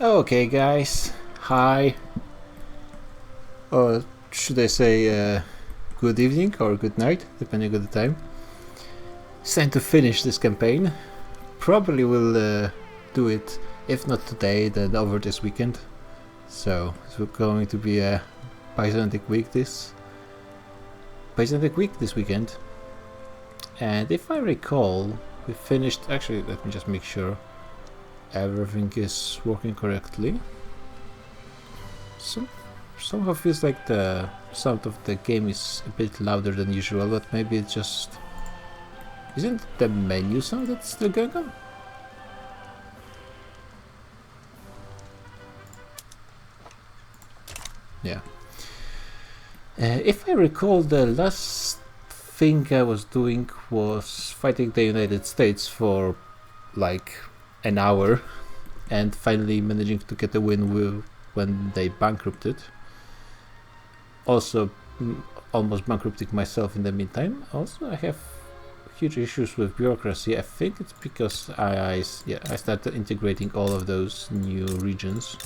Okay, guys. Hi. Or should I say good evening or good night, depending on the time. It's time to finish this campaign. Probably will do it, if not today, then over this weekend. So it's going to be a Byzantic week this weekend. And if I recall, we finished. Actually, let me just make sure everything is working correctly. Somehow feels like the sound of the game is a bit louder than usual, but maybe it just... Isn't the menu sound that's still going on? Yeah. If I recall, the last thing I was doing was fighting the United States for like an hour and finally managing to get a win when they bankrupted. Also, almost bankrupting myself in the meantime. Also, I have huge issues with bureaucracy. I think it's because I started integrating all of those new regions,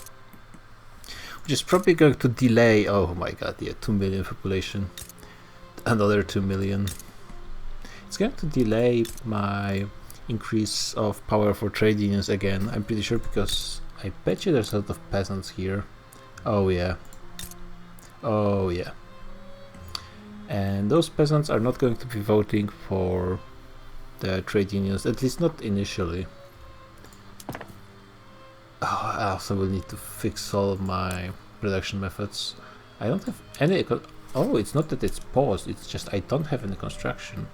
which is probably going to delay. Oh my god, yeah, 2 million population, another 2 million. It's going to delay my increase of power for trade unions again. I'm pretty sure, because I bet you there's a lot of peasants here. Oh yeah. Oh yeah. And those peasants are not going to be voting for the trade unions, at least not initially. Oh, I also will need to fix all of my production methods. I don't have any... Oh, it's not that it's paused, it's just I don't have any construction.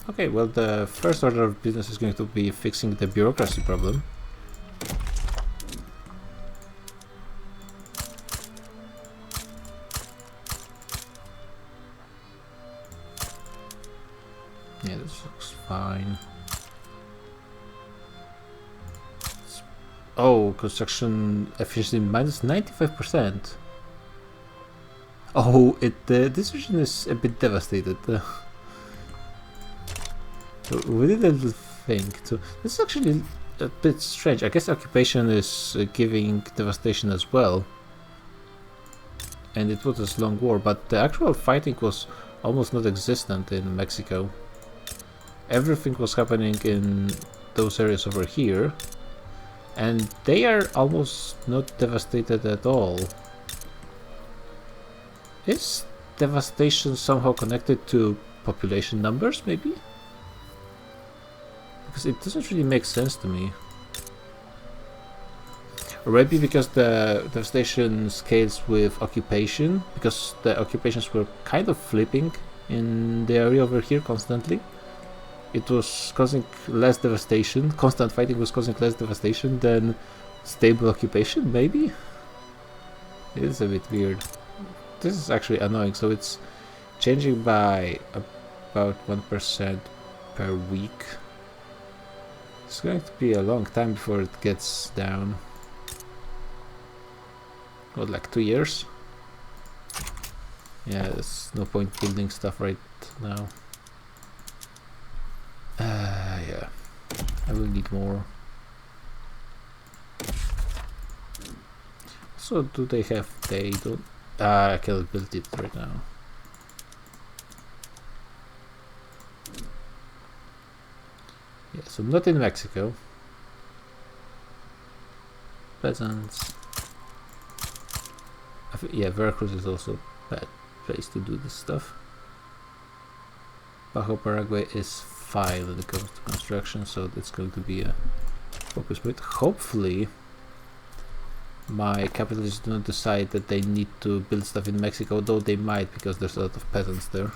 Okay, well, the first order of business is going to be fixing the bureaucracy problem. Yeah, this looks fine. Oh, construction efficiency minus 95%. Oh, this region is a bit devastated. We did a little thing too. This is actually a bit strange. I guess occupation is giving devastation as well. And it was a long war, but the actual fighting was almost not existent in Mexico. Everything was happening in those areas over here, and they are almost not devastated at all. Is devastation somehow connected to population numbers, maybe? Because it doesn't really make sense to me. Or maybe because the devastation scales with occupation, because the occupations were kind of flipping in the area over here constantly. It was causing less devastation. Constant fighting was causing less devastation than stable occupation, maybe? It is a bit weird. This is actually annoying. So it's changing by about 1% per week. It's going to be a long time before it gets down. What, like 2 years? Yeah, there's no point building stuff right now. Yeah, I will need more. So do they have... They don't... I cannot build it right now. Yeah, so not in Mexico. Peasants. Yeah, Veracruz is also a bad place to do this stuff. Bajo Paraguay is fine when it comes to construction, so that's going to be a focus point. Hopefully my capitalists do not decide that they need to build stuff in Mexico, though they might, because there's a lot of peasants there.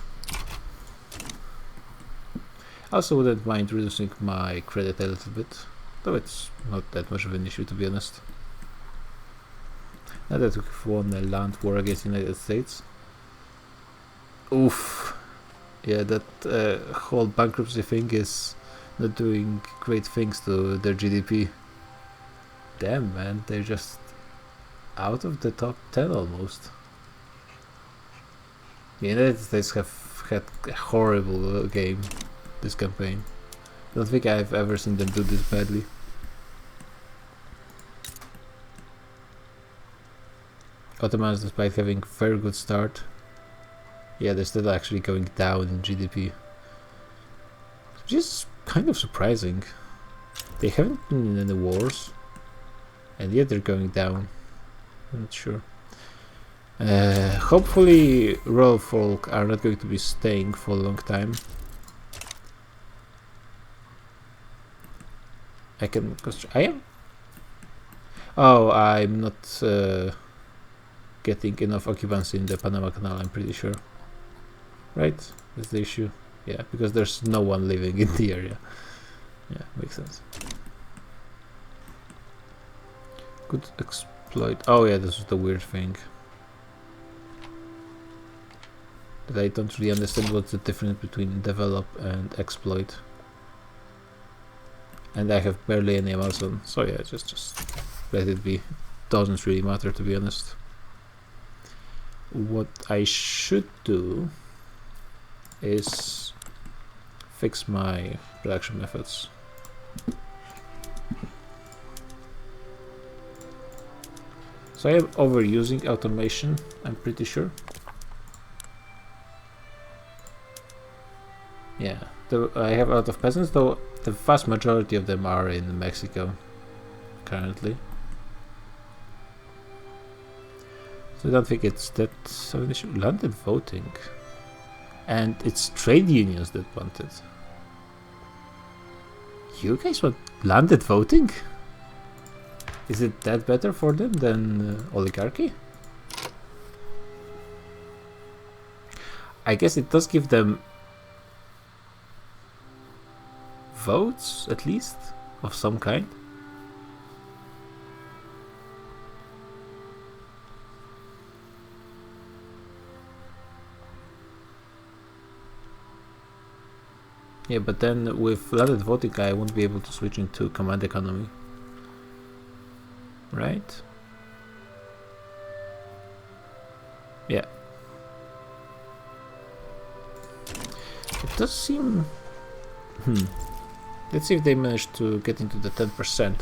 I also wouldn't mind reducing my credit a little bit, though it's not that much of an issue, to be honest. Now that we've won a land war against the United States. Oof. Yeah, that whole bankruptcy thing is not doing great things to their GDP. Damn, man, they're just out of the top 10 almost. The United States have had a horrible game. this campaign. I don't think I've ever seen them do this badly. Ottomans, despite having very good start, yeah, they're still actually going down in GDP, which is kind of surprising. They haven't been in any wars, and yet they're going down. I'm not sure. Hopefully rural folk are not going to be staying for a long time. I am? Oh, I'm not getting enough occupancy in the Panama Canal, I'm pretty sure. Right? That's the issue. Yeah, because there's no one living in the area. Yeah, makes sense. Could exploit. Oh yeah, this is the weird thing. That I don't really understand what's the difference between develop and exploit. And I have barely any Amazon, so yeah, just let it be. Doesn't really matter, to be honest. What I should do is fix my production methods. So I am overusing automation, I'm pretty sure. Yeah, I have a lot of peasants, though the vast majority of them are in Mexico currently. So I don't think it's that of an issue. Landed voting. And it's trade unions that want it. You guys want landed voting? Is it that better for them than oligarchy? I guess it does give them votes, at least, of some kind. Yeah, but then with landed voting I won't be able to switch into command economy. Right? Yeah. It does seem... Let's see if they manage to get into the 10%.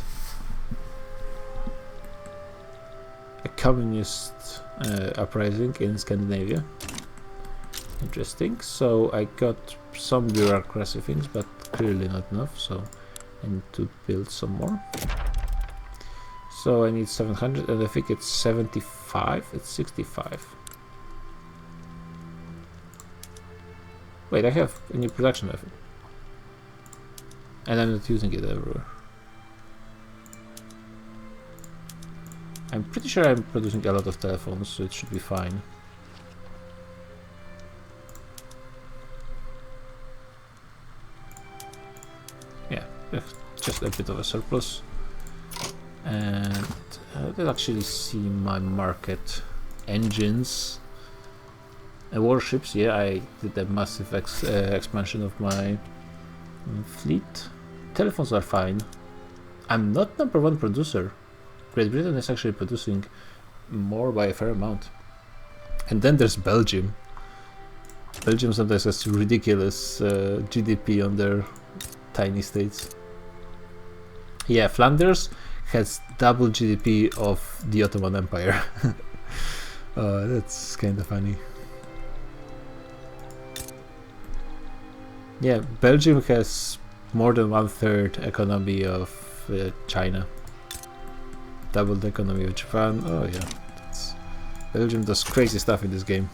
A communist uprising in Scandinavia. Interesting. So I got some bureaucracy things, but clearly not enough, so I need to build some more. So I need 700, and I think it's 75. It's 65. Wait, I have a new production method. And I'm not using it everywhere. I'm pretty sure I'm producing a lot of telephones, so it should be fine. Yeah, just a bit of a surplus. And let's actually see my market. Engines and warships. Yeah, I did a massive expansion of my fleet. Telephones are fine. I'm not #1 producer. Great Britain is actually producing more by a fair amount. And then there's Belgium. Belgium sometimes has ridiculous GDP on their tiny states. Yeah, Flanders has double GDP of the Ottoman Empire. That's kind of funny. Yeah, Belgium has more than 1/3 economy of China. Double the economy of Japan. Oh yeah, Belgium does crazy stuff in this game.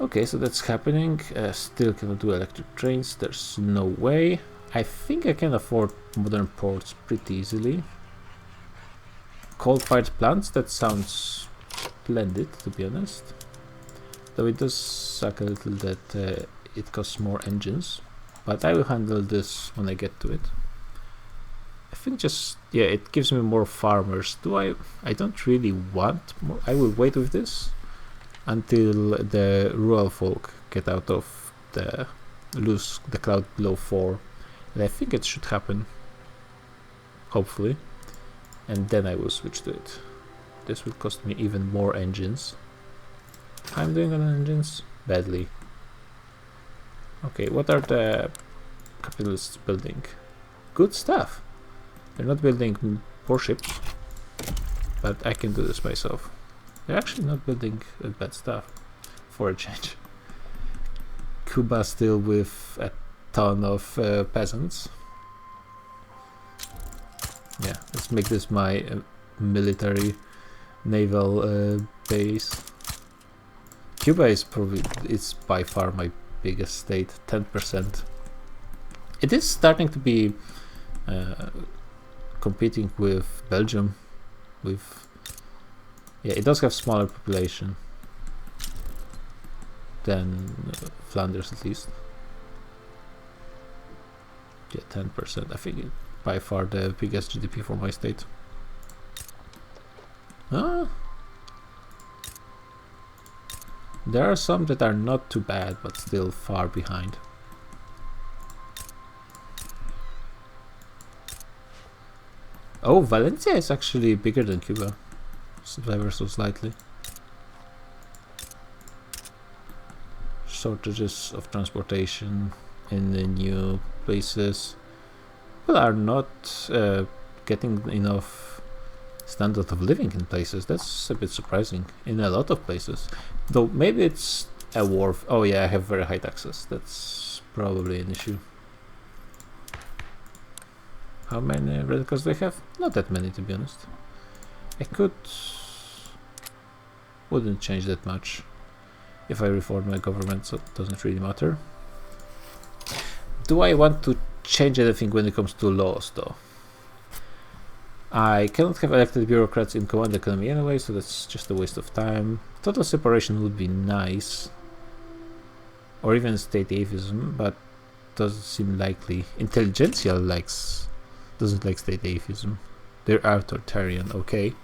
Okay, so that's happening. Still cannot do electric trains. There's no way. I think I can afford modern ports pretty easily. Coal-fired plants, that sounds splendid, to be honest. Though it does suck a little that it costs more engines. But I will handle this when I get to it. I think just, yeah, it gives me more farmers. I don't really want more. I will wait with this until the rural folk get out of lose the cloud below 4. And I think it should happen. Hopefully. And then I will switch to it. This will cost me even more engines. I'm doing on engines badly. Okay, what are the capitalists building? Good stuff. They're not building poor ships, but I can do this myself. They're actually not building bad stuff, for a change. Cuba still with a ton of peasants. Yeah, let's make this my military naval base. Cuba is it's by far my biggest state, 10%. It is starting to be competing with Belgium. Yeah, it does have smaller population than Flanders, at least. Yeah, 10%. I think it, by far the biggest GDP for my state. There are some that are not too bad, but still far behind. Oh, Valencia is actually bigger than Cuba, ever so slightly. Shortages of transportation in the new places. People are not getting enough standard of living in places. That's a bit surprising in a lot of places. Though maybe it's a war. Oh yeah, I have very high taxes. That's probably an issue. How many radicals do I have? Not that many, to be honest. Wouldn't change that much if I reform my government, so it doesn't really matter. Do I want to change anything when it comes to laws, though? I cannot have elected bureaucrats in command economy anyway, so that's just a waste of time. Total separation would be nice, or even state atheism, but doesn't seem likely. Intelligentsia doesn't like state atheism. They're authoritarian, okay.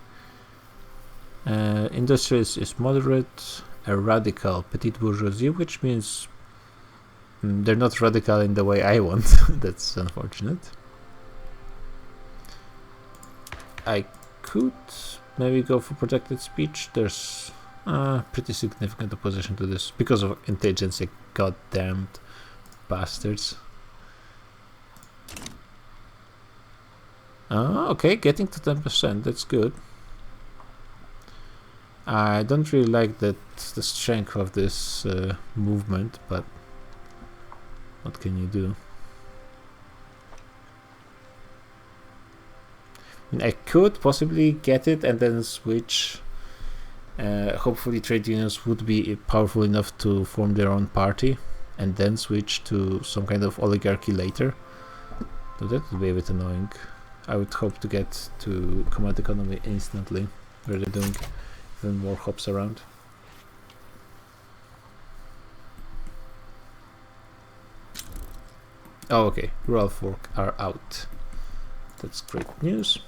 Industry is moderate. A radical petite bourgeoisie, which means they're not radical in the way I want. That's unfortunate. I could maybe go for protected speech. There's pretty significant opposition to this because of intelligentsia, goddamned bastards. Okay, getting to 10%, that's good. I don't really like the strength of this movement, but what can you do? I mean, I could possibly get it and then switch. Hopefully trade unions would be powerful enough to form their own party and then switch to some kind of oligarchy later. So that would be a bit annoying. I would hope to get to command economy instantly, rather than doing even more hops around. Oh, okay. Rural folk are out. That's great news.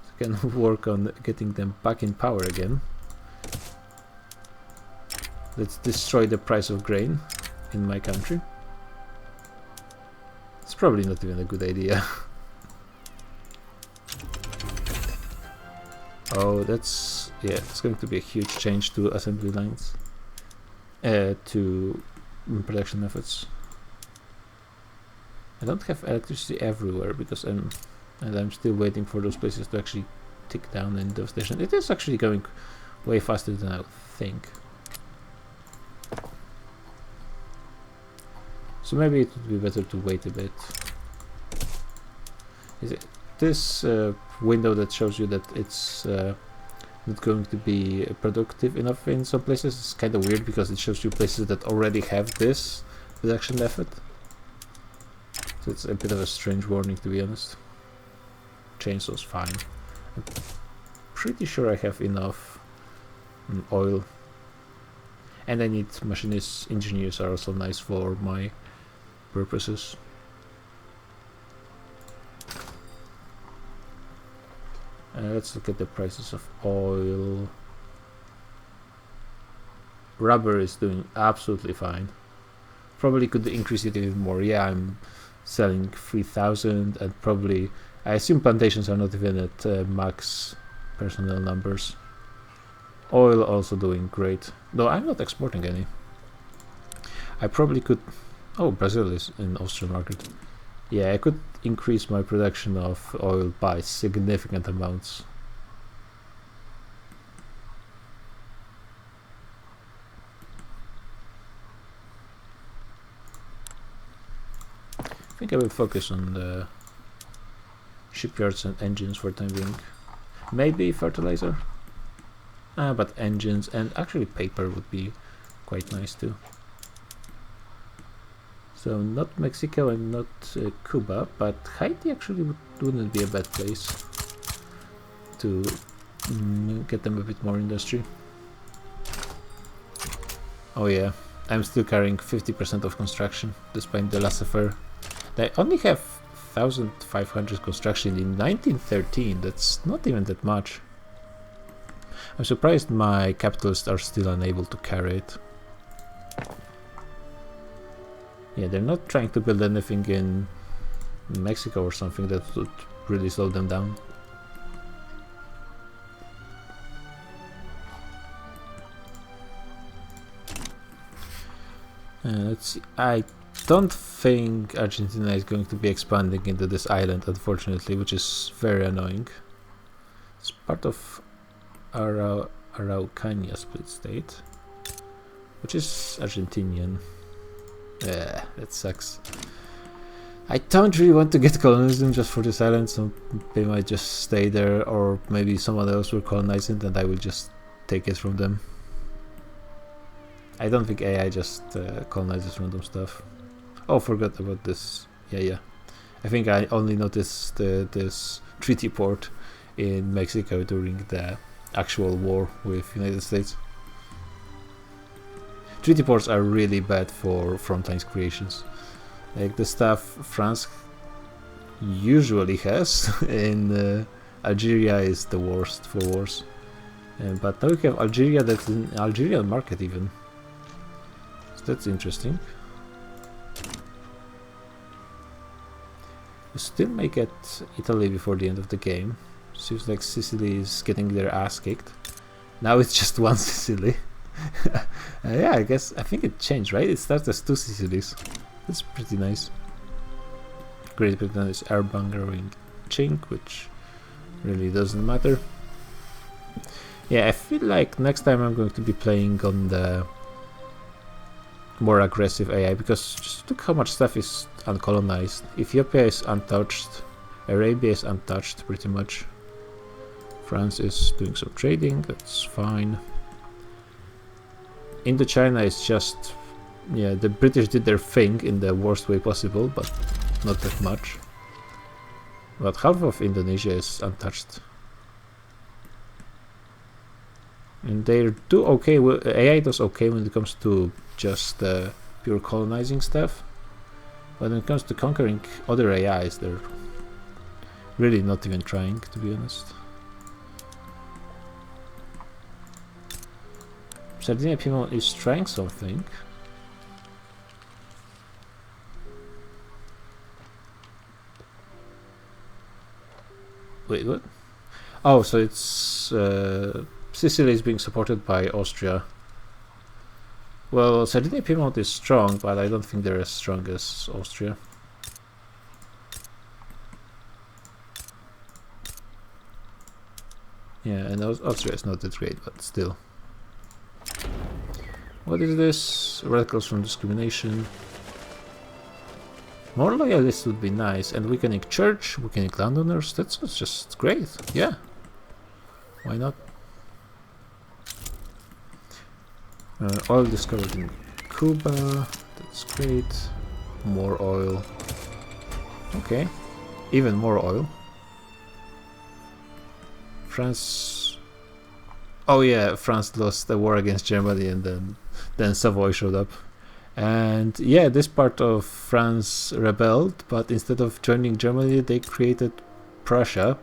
So can work on getting them back in power again. Let's destroy the price of grain in my country. It's probably not even a good idea. Oh, it's going to be a huge change to assembly lines, to production methods. I don't have electricity everywhere because I'm still waiting for those places to actually tick down in devastation. It is actually going way faster than I would think. So maybe it would be better to wait a bit. Is it this window that shows you that it's not going to be productive enough in some places? It's kind of weird because it shows you places that already have this production method. So it's a bit of a strange warning, to be honest. Chainsaw's fine. I'm pretty sure I have enough oil. And I need machinists. Engineers are also nice for my purposes. Let's look at the prices of oil. Rubber is doing absolutely fine. Probably could increase it even more. Yeah, I'm selling 3,000 and probably, I assume plantations are not even at max personnel numbers. Oil also doing great. Though I'm not exporting any. I probably could... Oh, Brazil is in Austrian market. Yeah, I could increase my production of oil by significant amounts. I think I will focus on the shipyards and engines for the time being. Maybe fertilizer? But engines and actually paper would be quite nice too. So not Mexico and not Cuba, but Haiti actually wouldn't be a bad place to get them a bit more industry. Oh yeah, I'm still carrying 50% of construction despite the laissez-faire. They only have 1,500 construction in 1913, that's not even that much. I'm surprised my capitalists are still unable to carry it. Yeah, they're not trying to build anything in Mexico or something that would really slow them down. Let's see. I don't think Argentina is going to be expanding into this island, unfortunately, which is very annoying. It's part of Araucania split state, which is Argentinian. Yeah, that sucks. I don't really want to get colonialism just for this island, so they might just stay there, or maybe someone else will colonize it and I will just take it from them. I don't think AI just colonizes random stuff. Oh, forgot about this. Yeah. I think I only noticed this treaty port in Mexico during the actual war with United States. Treaty ports are really bad for frontlines creations. Like the stuff France usually has in Algeria is the worst for wars. But now we have Algeria that's in Algerian market even. So that's interesting. We still may get Italy before the end of the game. Seems like Sicily is getting their ass kicked. Now it's just one Sicily. Yeah, I think it changed, right? It starts as 2 Sicilies. That's pretty nice. Great Britain is airbangering chink, which really doesn't matter. Yeah, I feel like next time I'm going to be playing on the more aggressive AI, because just look how much stuff is uncolonized. Ethiopia is untouched, Arabia is untouched pretty much. France is doing some trading, that's fine. Indochina is just, yeah, the British did their thing in the worst way possible, but not that much. But half of Indonesia is untouched. And they do okay, AI does okay when it comes to just pure colonizing stuff. But when it comes to conquering other AIs, they're really not even trying, to be honest. Sardinia Piedmont is trying something. Wait, what? Oh, so it's Sicily is being supported by Austria. Well, Sardinia Piedmont is strong, but I don't think they're as strong as Austria. Yeah, and Austria is not that great, but still. What is this? Radicals from discrimination. More loyalists would be nice, and weakening church, weakening landowners, that's just great, yeah. Why not? Oil discovered in Cuba, that's great. More oil. Okay, even more oil. France... Oh yeah, France lost the war against Germany and then Savoy showed up. And yeah, this part of France rebelled, but instead of joining Germany, they created Prussia.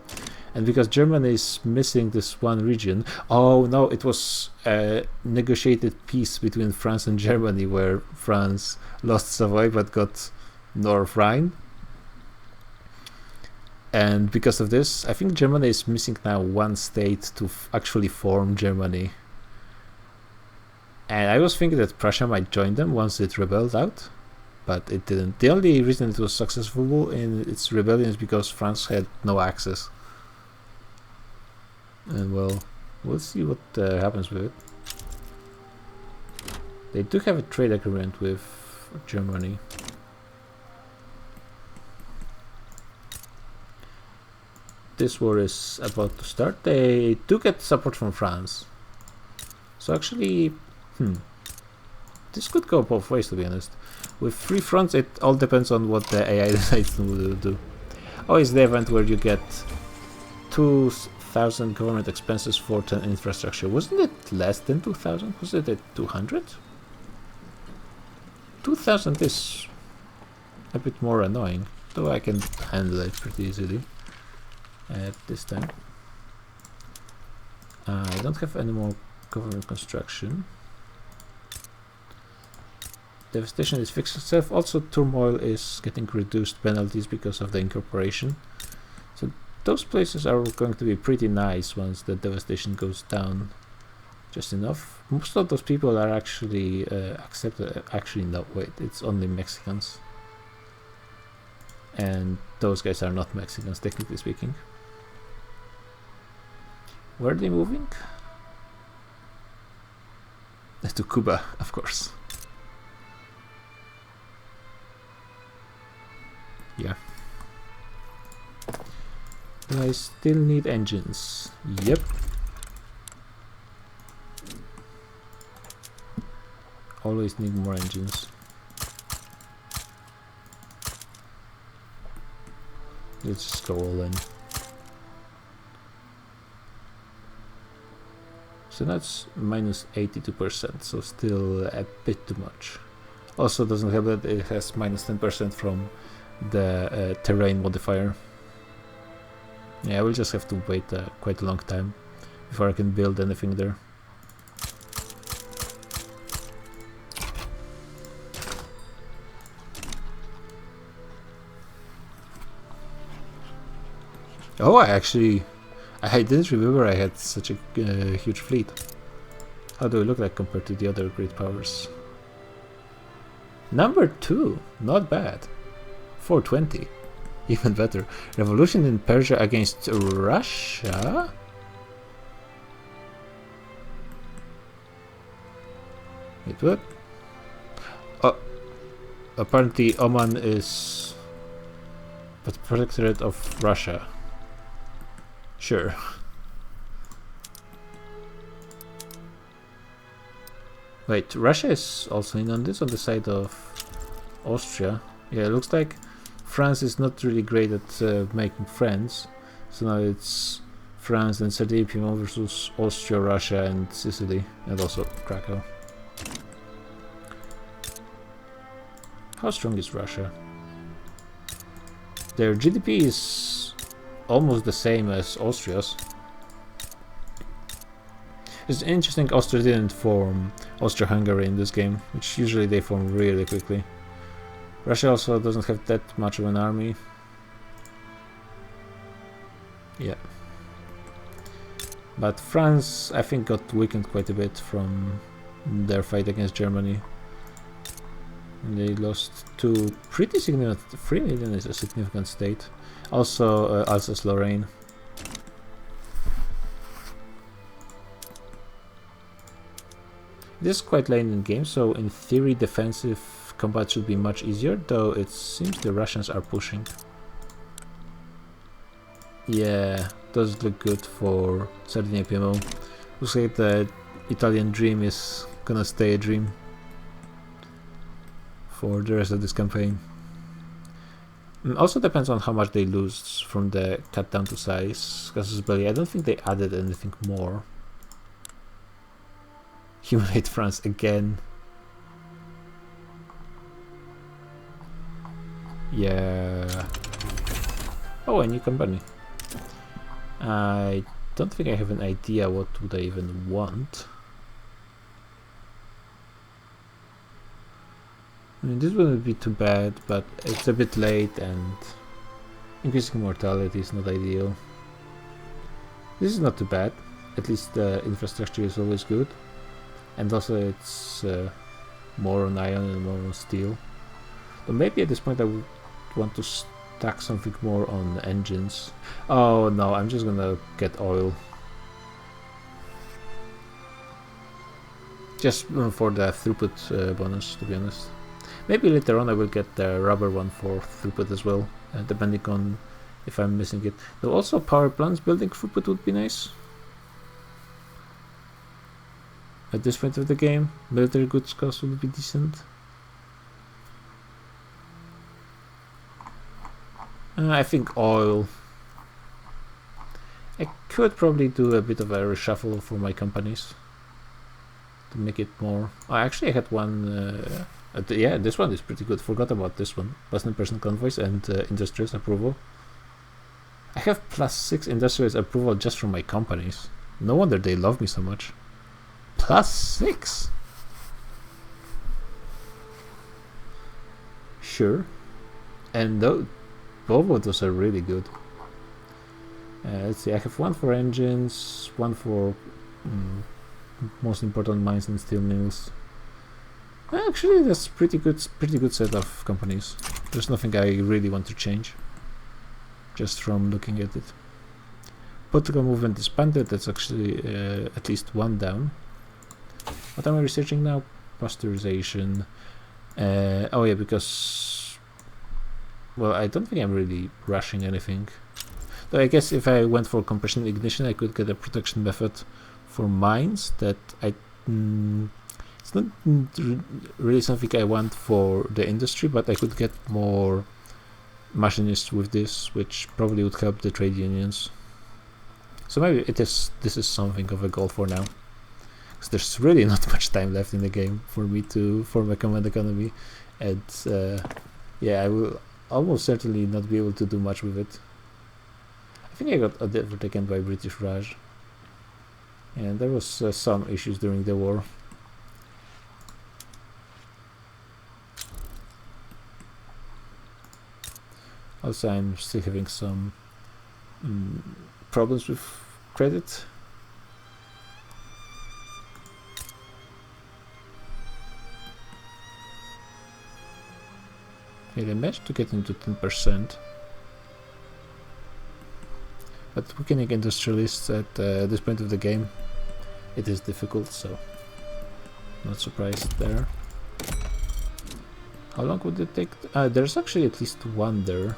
And because Germany is missing this one region, oh no, it was a negotiated peace between France and Germany where France lost Savoy but got North Rhine. And because of this, I think Germany is missing now one state to actually form Germany. And I was thinking that Prussia might join them once it rebelled out, but it didn't. The only reason it was successful in its rebellion is because France had no access. And well, we'll see what happens with it. They do have a trade agreement with Germany. This war is about to start. They do get support from France. So actually, this could go both ways, to be honest. With 3 fronts, it all depends on what the AI decides to do. Oh, it's the event where you get 2,000 government expenses for 10 infrastructure. Wasn't it less than 2,000? Was it at 200? 2,000 is a bit more annoying, though I can handle it pretty easily at this time. I don't have any more government construction. Devastation is fixed itself. Also, turmoil is getting reduced penalties because of the incorporation. So those places are going to be pretty nice once the devastation goes down just enough. Most of those people are actually accepted. Actually, no, wait, it's only Mexicans. And those guys are not Mexicans, technically speaking. Where are they moving? To Cuba, of course. Yeah. Do I still need engines? Yep. Always need more engines. Let's just go all in. So that's minus 82%, so still a bit too much. Also doesn't help that it has minus 10% from the terrain modifier. Yeah, I will just have to wait quite a long time before I can build anything there. Oh, I didn't remember I had such a huge fleet. How do I look like compared to the other great powers? Number 2, not bad. 420, even better. Revolution in Persia against Russia? Wait, what? Oh, apparently Oman is the protectorate of Russia. Sure. Wait, Russia is also in on this, on the side of Austria. Yeah, it looks like France is not really great at making friends. So now it's France and Sardinia versus Austria, Russia and Sicily, and also Krakow. How strong is Russia? Their GDP is almost the same as Austria's. It's interesting Austria didn't form Austria-Hungary in this game, which usually they form really quickly. Russia also doesn't have that much of an army. Yeah. But France, I think, got weakened quite a bit from their fight against Germany. And they lost to pretty significant. 3 million is a significant state. Also, Alsace-Lorraine. This is quite late in the game, so in theory defensive combat should be much easier, though it seems the Russians are pushing. Yeah, does look good for Sardinia PMO. Looks like the Italian dream is gonna stay a dream for the rest of this campaign. Also depends on how much they lose from the cut down to size. Casus Belli, I don't think they added anything more. Humiliate France again. Yeah. Oh, a new company. I don't think I have an idea what would I even want. I mean, this wouldn't be too bad, but it's a bit late and increasing mortality is not ideal. This is not too bad. At least the infrastructure is always good. and also it's more on iron and more on steel. But maybe at this point I would want to stack something more on engines. Oh no, I'm just gonna get oil. Just for the throughput bonus, to be honest. Maybe later on I will get the rubber one for throughput as well, depending on if I'm missing it. Though also power plants building throughput would be nice. At this point of the game, military goods cost would be decent. I think oil. I could probably do a bit of a reshuffle for my companies to make it more. Oh, actually, I had one. Yeah, this one is pretty good. Forgot about this one. +9% convoys and industrials approval. I have +6 industrials approval just from my companies. No wonder they love me so much. +6. Sure. And both of those are really good. Let's see, I have one for engines, one for most important mines and steel mills. Actually, that's pretty good set of companies. There's nothing I really want to change, just from looking at it. Political movement disbanded. That's actually at least one down. What am I researching now? Pasteurization. Oh yeah, because, well, I don't think I'm really rushing anything. Though I guess if I went for compression ignition, I could get a production method for mines that it's not really something I want for the industry, but I could get more machinists with this, which probably would help the trade unions. So maybe this is something of a goal for now. Because there's really not much time left in the game for me to form a command economy, and yeah, I will almost certainly not be able to do much with it. I think I got overtaken by British Raj, and there was some issues during the war. Also, I'm still having some problems with credit. Okay, I managed to get into 10%. But weakening industrialists at this point of the game, it is difficult, so not surprised there. How long would it take? There's actually at least one there.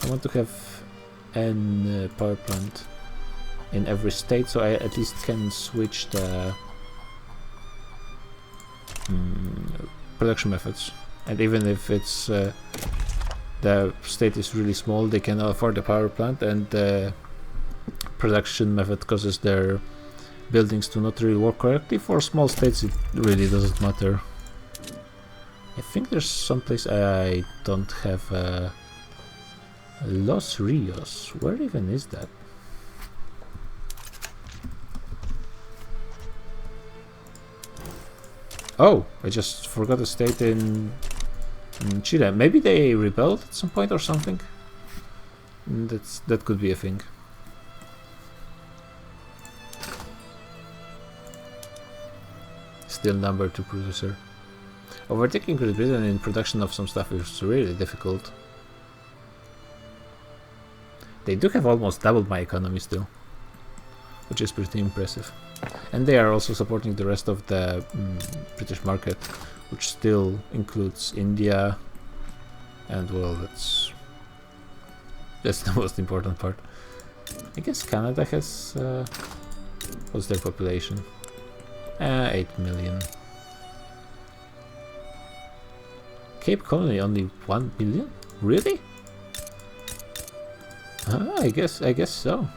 I want to have an power plant in every state, so I at least can switch the production methods. And even if it's the state is really small, they can afford the power plant, and the production method causes their buildings to not really work correctly. For small states, it really doesn't matter. I think there's some place I don't have Los Rios. Where even is that? Oh, I just forgot a state in Chile. Maybe they rebelled at some point or something. That could be a thing. Still number 2 producer. Overtaking Great Britain in production of some stuff is really difficult. They do have almost doubled my economy still, which is pretty impressive. And they are also supporting the rest of the British market, which still includes India, and well, that's the most important part. I guess Canada has what's their population? 8 million. Cape Colony only 1 million? Really? I guess so.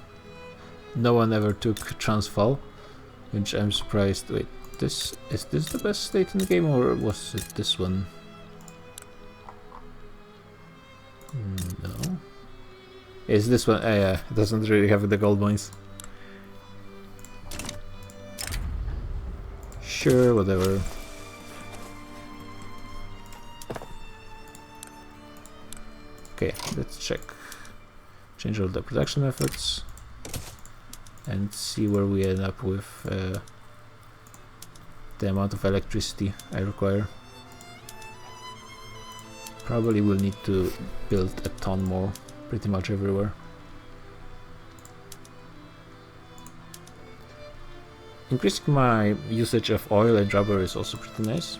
No one ever took Transvaal, which I'm surprised. Wait, is this the best state in the game, or was it this one? No. Is this one? Yeah, it doesn't really have the gold mines. Sure, whatever. Okay, let's check. Change all the production methods and see where we end up with the amount of electricity I require. Probably will need to build a ton more, pretty much everywhere. Increasing my usage of oil and rubber is also pretty nice.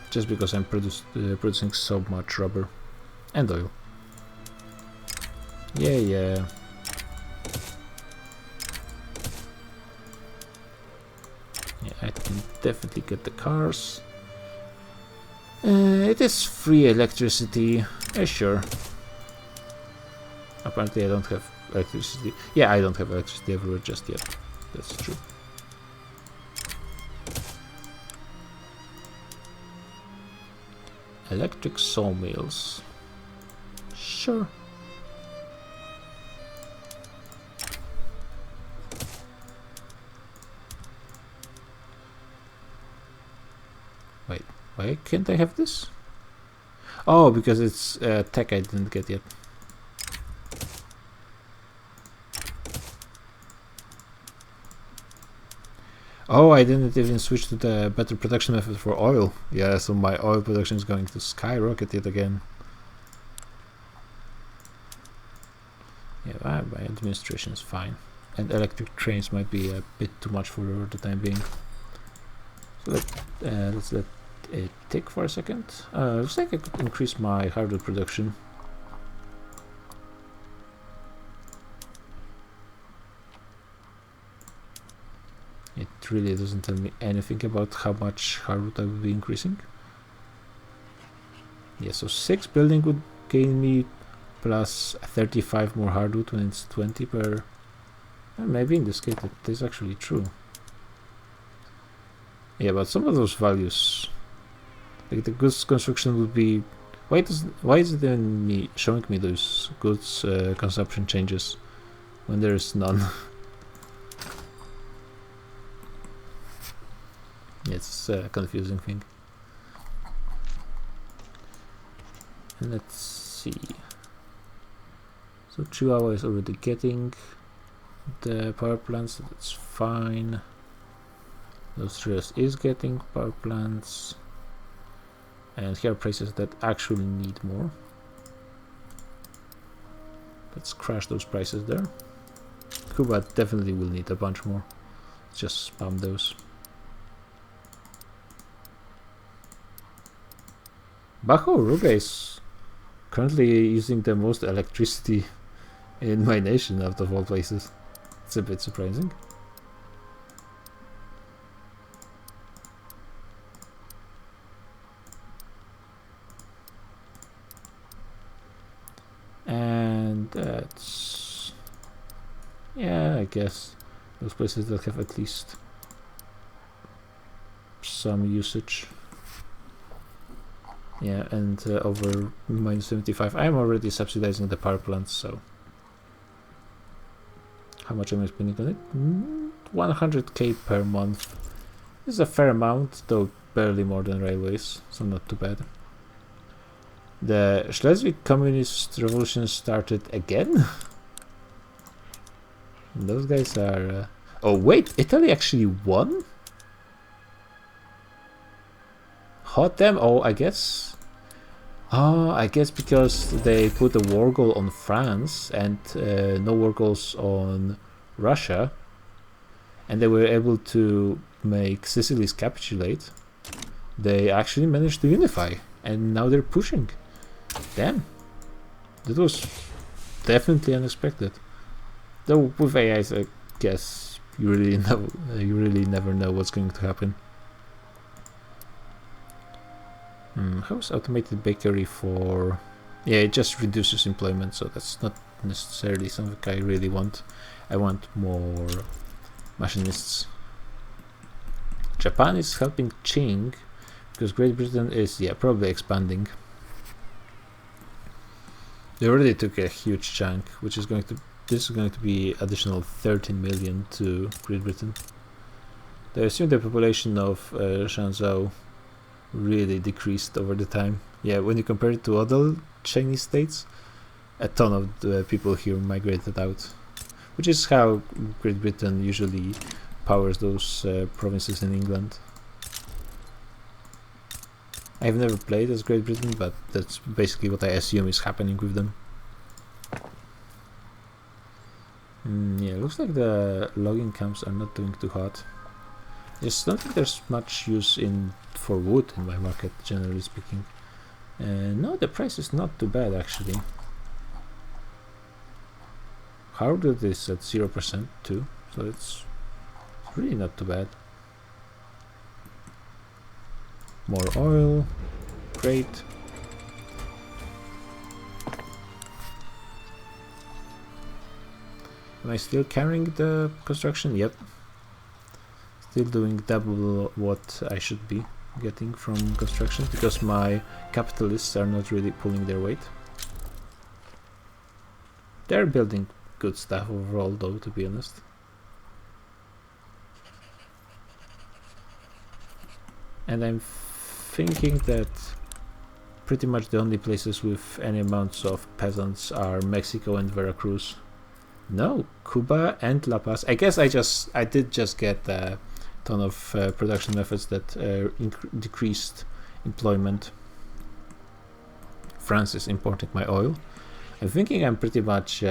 Just because I'm producing so much rubber and oil. Yeah. Yeah, I can definitely get the cars. It is free electricity, sure. Apparently I don't have electricity. Yeah, I don't have electricity everywhere just yet. That's true. Electric sawmills. Sure. Wait, why can't I have this? Oh, because it's tech I didn't get yet. Oh, I didn't even switch to the better production method for oil. Yeah, so my oil production is going to skyrocket yet again. Yeah, my administration is fine. And electric trains might be a bit too much for the time being. So let's let it tick for a second. Looks like I could increase my hardwood production. It really doesn't tell me anything about how much hardwood I will be increasing. Yeah, so 6 building would gain me plus 35 more hardwood when it's 20 per... maybe in this case that is actually true. Yeah, but some of those values, like the goods construction would be... why is it then showing me those goods consumption changes when there is none? It's a confusing thing. And let's see. So Chihuahua is already getting the power plants, so that's fine. Los Rios is getting power plants. And here are places that actually need more. Let's crash those prices there. Cuba definitely will need a bunch more. Let's just spam those. Bajo Ruga is currently using the most electricity in my nation out of all places. It's a bit surprising. And that's... yeah, I guess those places that have at least some usage. Yeah, and over minus 75. I'm already subsidizing the power plants, so... how much am I spending on it? 100k per month. This is a fair amount, though barely more than railways, so not too bad. The Schleswig Communist Revolution started again? Those guys are... oh wait, Italy actually won? Hot damn! Oh, I guess. Oh, I guess because they put a war goal on France and no war goals on Russia, and they were able to make Sicily's capitulate. They actually managed to unify, and now they're pushing. Damn, that was definitely unexpected. Though with AIs, I guess you really never know what's going to happen. How's automated bakery for... yeah, it just reduces employment, so that's not necessarily something I really want. I want more machinists. Japan is helping Qing because Great Britain is, yeah, probably expanding. They already took a huge chunk, which is going to... this is going to be additional 13 million to Great Britain. They assume the population of Shanzhou really decreased over the time. Yeah, when you compare it to other Chinese states, a ton of the people here migrated out, which is how Great Britain usually powers those provinces in England. I've never played as Great Britain, but that's basically what I assume is happening with them. Yeah, looks like the logging camps are not doing too hot. Just don't think there's much use for wood in my market, generally speaking. No, the price is not too bad actually. Hardwood is at 0% too, so it's really not too bad. More oil, great. Am I still carrying the construction? Yep. Still doing double what I should be getting from construction because my capitalists are not really pulling their weight. They're building good stuff overall though, to be honest. And I'm thinking that pretty much the only places with any amounts of peasants are Mexico and Veracruz. No, Cuba and La Paz. I guess I did just get a ton of production methods that decreased employment. France is importing my oil. I'm thinking I'm pretty much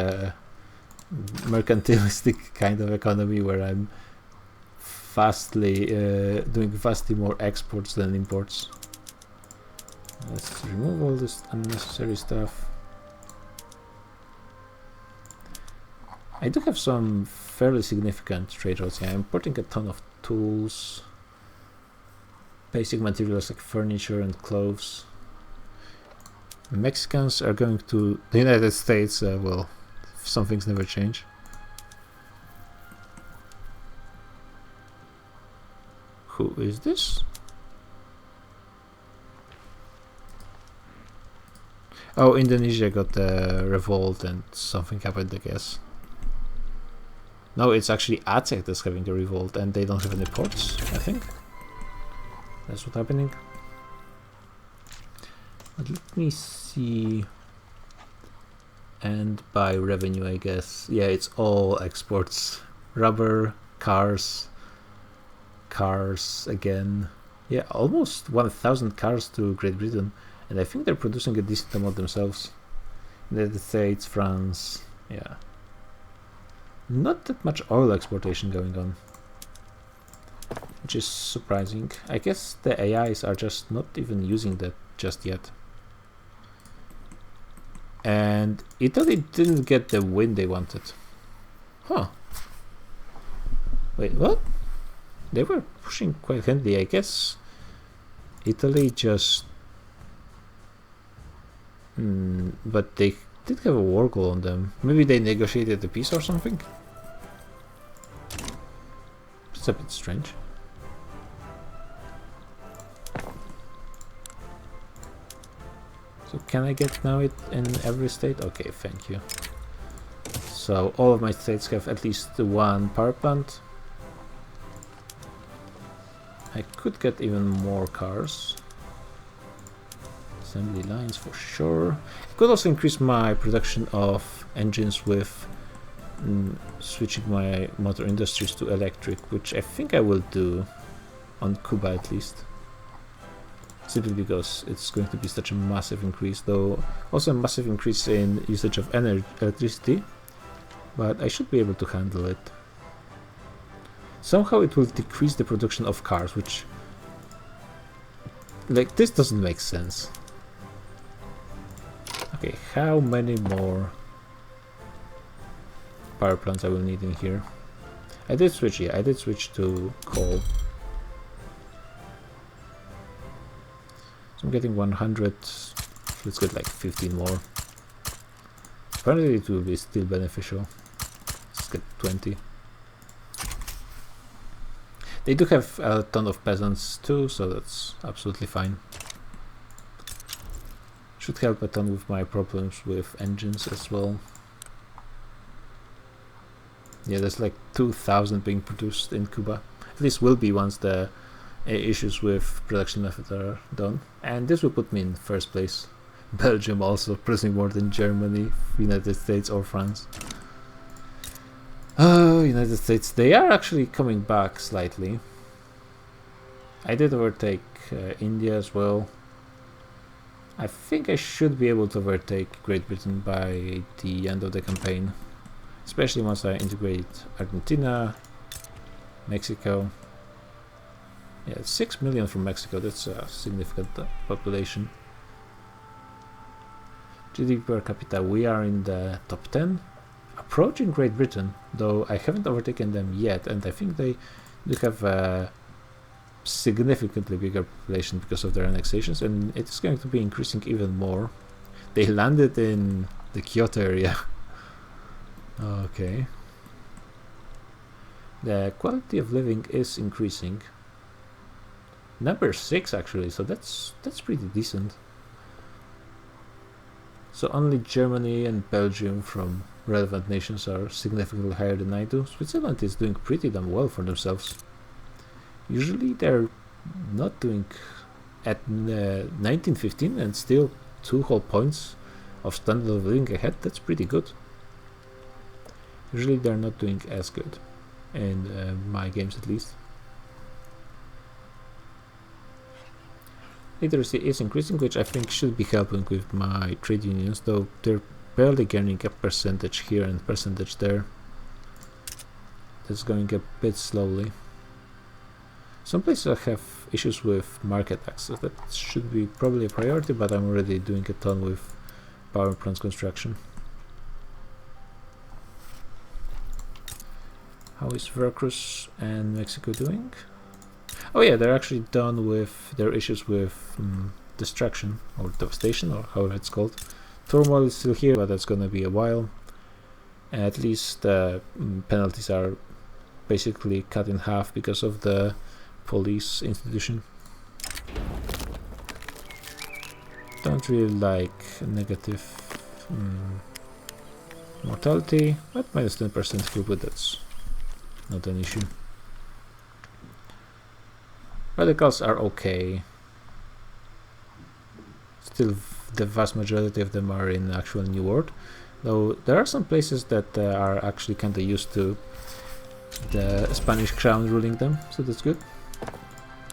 mercantilistic kind of economy where I'm doing vastly more exports than imports. Let's remove all this unnecessary stuff. I do have some fairly significant trade routes. Yeah, I'm importing a ton of tools, basic materials like furniture and clothes. Mexicans are going to the United States. Well, some things never change. Who is this? Oh, Indonesia got a revolt and something happened, I guess. No, it's actually Aceh that's having the revolt and they don't have any ports, I think. That's what's happening. But let me see. And by revenue, I guess. Yeah, it's all exports. Rubber, cars again. Yeah, almost 1,000 cars to Great Britain. And I think they're producing a decent amount themselves. United States, France, yeah. Not that much oil exportation going on, which is surprising. I guess the AIs are just not even using that just yet. And Italy didn't get the win they wanted. Huh. Wait, what? They were pushing quite handily. I guess Italy just... but they did have a war goal on them. Maybe they negotiated the peace or something? It's a bit strange. So can I get now it in every state? Okay, thank you. So all of my states have at least one power plant. I could get even more cars. Assembly lines for sure. Could also increase my production of engines with switching my motor industries to electric, which I think I will do on Cuba at least. Simply because it's going to be such a massive increase, though also a massive increase in usage of electricity, but I should be able to handle it. Somehow it will decrease the production of cars, which... like, this doesn't make sense. Okay, how many more power plants I will need in here? I did switch to coal. So I'm getting 100, let's get like 15 more. Apparently it will be still beneficial. Let's get 20. They do have a ton of peasants too, so that's absolutely fine. Should help a ton with my problems with engines as well. Yeah, there's like 2,000 being produced in Cuba. At least will be once the issues with production method are done. And this will put me in first place. Belgium also producing more than Germany, United States or France. So, United States, they are actually coming back slightly. I did overtake India as well. I think I should be able to overtake Great Britain by the end of the campaign, especially once I integrate Argentina, Mexico. Yeah, 6 million from Mexico, that's a significant population. GDP per capita, we are in the top 10, approaching Great Britain, though I haven't overtaken them yet, and I think they do have a significantly bigger population because of their annexations, and it's going to be increasing even more. They landed in the Kyoto area. Okay. The quality of living is increasing. Number 6 actually, so that's pretty decent. So only Germany and Belgium from relevant nations are significantly higher than I do. Switzerland is doing pretty damn well for themselves. Usually they're not doing at 1915 and still 2 whole points of standard of living ahead. That's pretty good. Usually they're not doing as good in my games at least. Literacy is increasing, which I think should be helping with my trade unions, though they're barely gaining a percentage here and percentage there. That's going a bit slowly. Some places have issues with market access. That should be probably a priority, but I'm already doing a ton with power plants construction. How is Veracruz and Mexico doing? Oh yeah, they're actually done with their issues with destruction or devastation, or however it's called. Turmoil is still here, but that's gonna be a while. At least penalties are basically cut in half because of the police institution. Don't really like negative mortality, but minus 10% throughput, that's not an issue. Radicals are okay. Still, the vast majority of them are in actual New World, though there are some places that are actually kinda used to the Spanish crown ruling them, so that's good.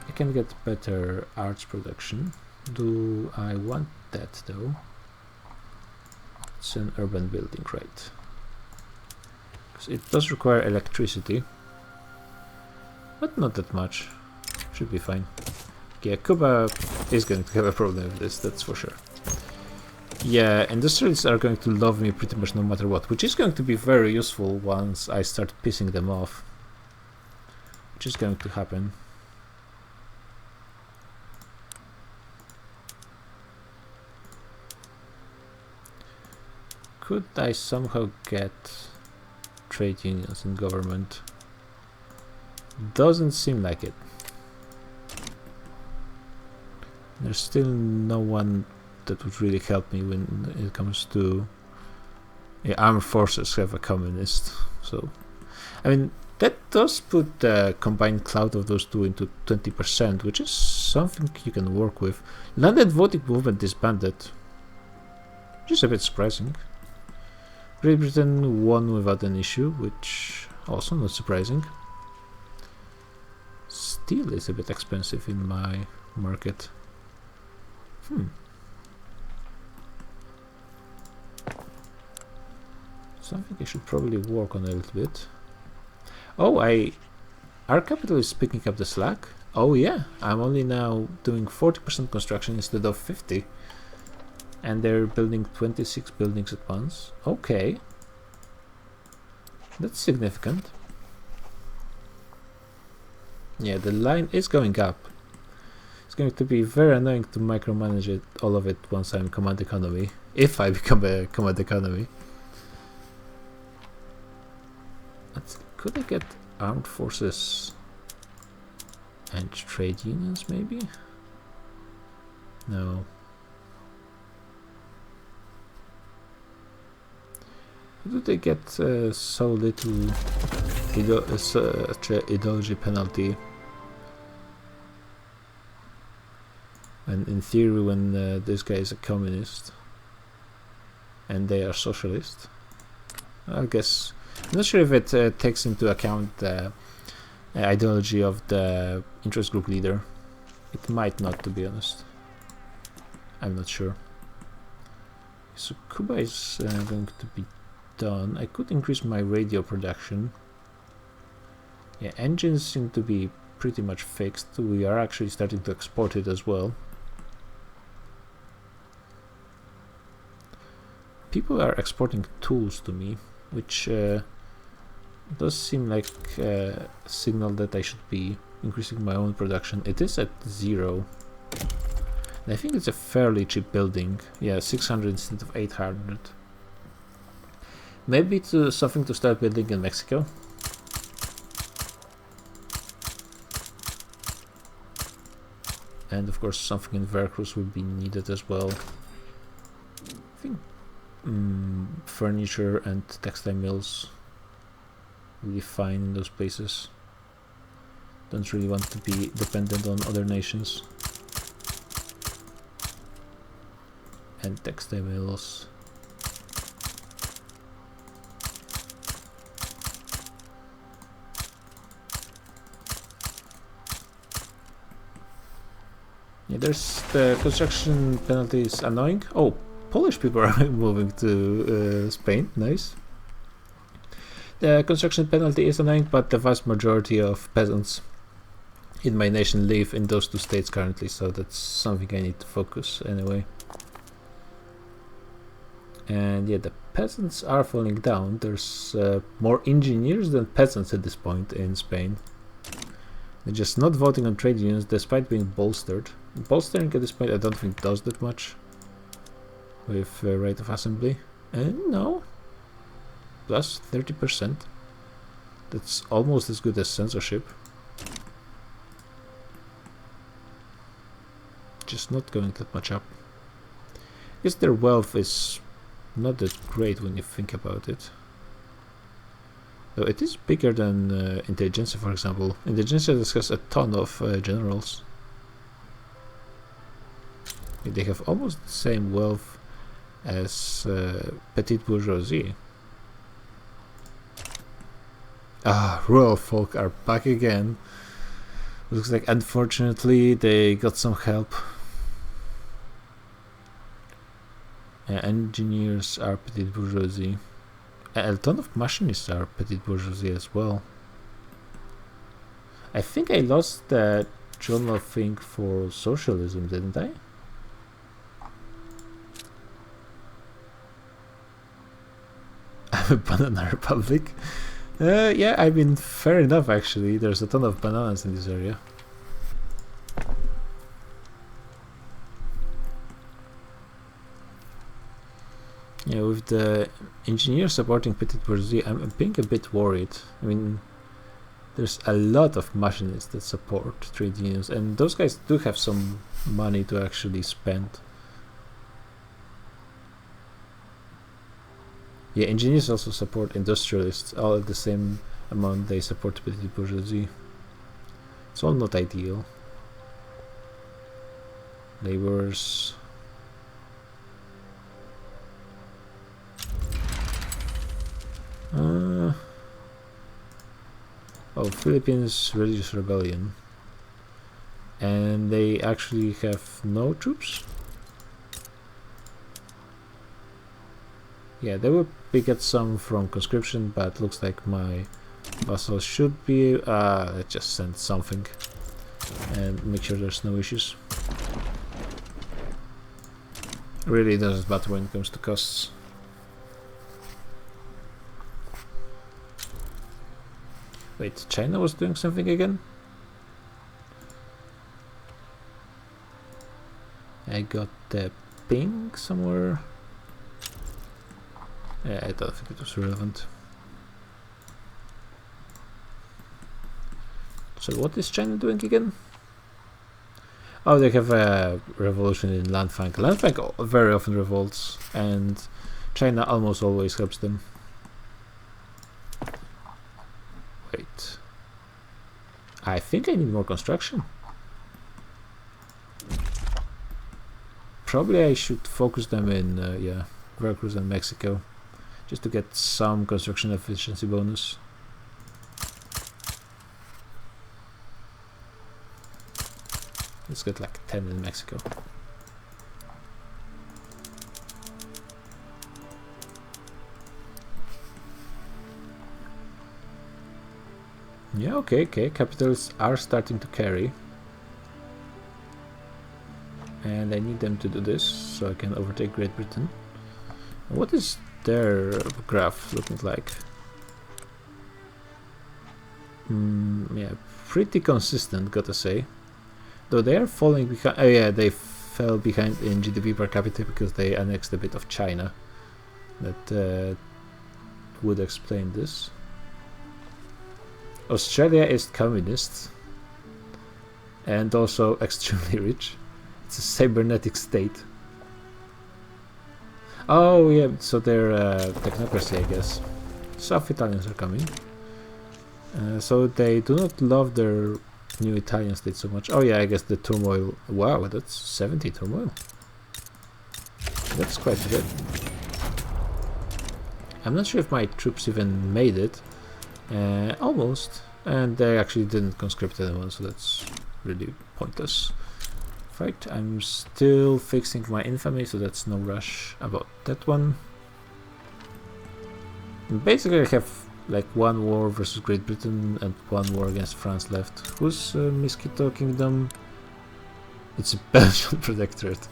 I can get better arts production. Do I want that though? It's an urban building, right? Because it does require electricity, but not that much. Should be fine. Yeah, Cuba is going to have a problem with this, that's for sure. Yeah, industrialists are going to love me pretty much no matter what, which is going to be very useful once I start pissing them off. Which is going to happen. Could I somehow get trade unions in government? Doesn't seem like it. There's still no one that would really help me when it comes to armed forces have a communist. So, I mean, that does put the combined cloud of those two into 20%, which is something you can work with. Landed voting movement disbanded, which is a bit surprising. Great Britain won without an issue, which also not surprising. Steel is a bit expensive in my market. Something I should probably work on a little bit. Oh, our capital is picking up the slack. Oh yeah, I'm only now doing 40% construction instead of 50. And they're building 26 buildings at once. Okay. That's significant. Yeah, the line is going up. It's going to be very annoying to micromanage it, all of it, once I'm command economy. If I become a command economy. Could I get armed forces and trade unions, maybe? No. Do they get so little ideology penalty? And in theory, when this guy is a communist and they are socialist, I guess I'm not sure if it takes into account the ideology of the interest group leader. It might not, to be honest. I'm not sure. So Cuba is going to be done. I could increase my radio production. Yeah, engines seem to be pretty much fixed. We are actually starting to export it as well. People are exporting tools to me, which does seem like a signal that I should be increasing my own production. It is at 0. And I think it's a fairly cheap building. Yeah, 600 instead of 800. Maybe it's something to start building in Mexico. And of course something in Veracruz will be needed as well. I think furniture and textile mills will be fine in those places. Don't really want to be dependent on other nations. And textile mills. Yeah, there's the construction penalty is annoying. Oh, Polish people are moving to Spain. Nice. The construction penalty is annoying, but the vast majority of peasants in my nation live in those two states currently, so that's something I need to focus anyway. And yeah, the peasants are falling down. There's more engineers than peasants at this point in Spain. They're just not voting on trade unions despite being bolstered. Bolstering at this point I don't think does that much with right of assembly. And no, plus 30%. That's almost as good as censorship. Just not going that much up. I guess their wealth is not that great when you think about it. Though it is bigger than Intelligentsia, for example. Intelligentsia has a ton of generals. They have almost the same wealth as petite bourgeoisie. Ah, rural folk are back again. Looks like unfortunately they got some help. Engineers are petite bourgeoisie. A ton of machinists are petite bourgeoisie as well. I think I lost the journal thing for socialism, didn't I? I'm a banana republic. Yeah, I mean, fair enough actually. There's a ton of bananas in this area. Yeah, with the engineers supporting petite bourgeoisie, I'm being a bit worried. I mean, there's a lot of machinists that support trade unions, and those guys do have some money to actually spend. Yeah, engineers also support industrialists, all at the same amount they support petite bourgeoisie. It's all not ideal. Laborers. Oh, Philippines religious rebellion. And they actually have no troops? Yeah, they will get some from conscription, but looks like my vassals should be... let's just send something and make sure there's no issues. Really doesn't matter when it comes to costs. Wait, China was doing something again? I got the ping somewhere. Yeah, I don't think it was relevant. So what is China doing again? Oh, they have a revolution in Landfang. Landfang very often revolts, and China almost always helps them. Wait. I think I need more construction. Probably I should focus them in, yeah, Veracruz and Mexico. just to get some construction efficiency bonus. Let's get like 10 in Mexico. Yeah, okay, capitals are starting to carry. And I need them to do this so I can overtake Great Britain. What is their graph looking like? Yeah, pretty consistent, gotta say. Though they are falling behind. Oh yeah, they fell behind in GDP per capita because they annexed a bit of China. That would explain this. Australia is communist and also extremely rich. It's a cybernetic state. Oh yeah, so they're technocracy, I guess. South Italians are coming. So they do not love their new Italian state so much. Oh yeah, I guess the turmoil. Wow, that's 70 turmoil. That's quite good. I'm not sure if my troops even made it. Almost. And they actually didn't conscript anyone, so that's really pointless. Right, I'm still fixing my infamy, so that's no rush about that one. And basically I have like one war versus Great Britain and one war against France left. Who's Mosquito Kingdom? It's a Belgian protectorate.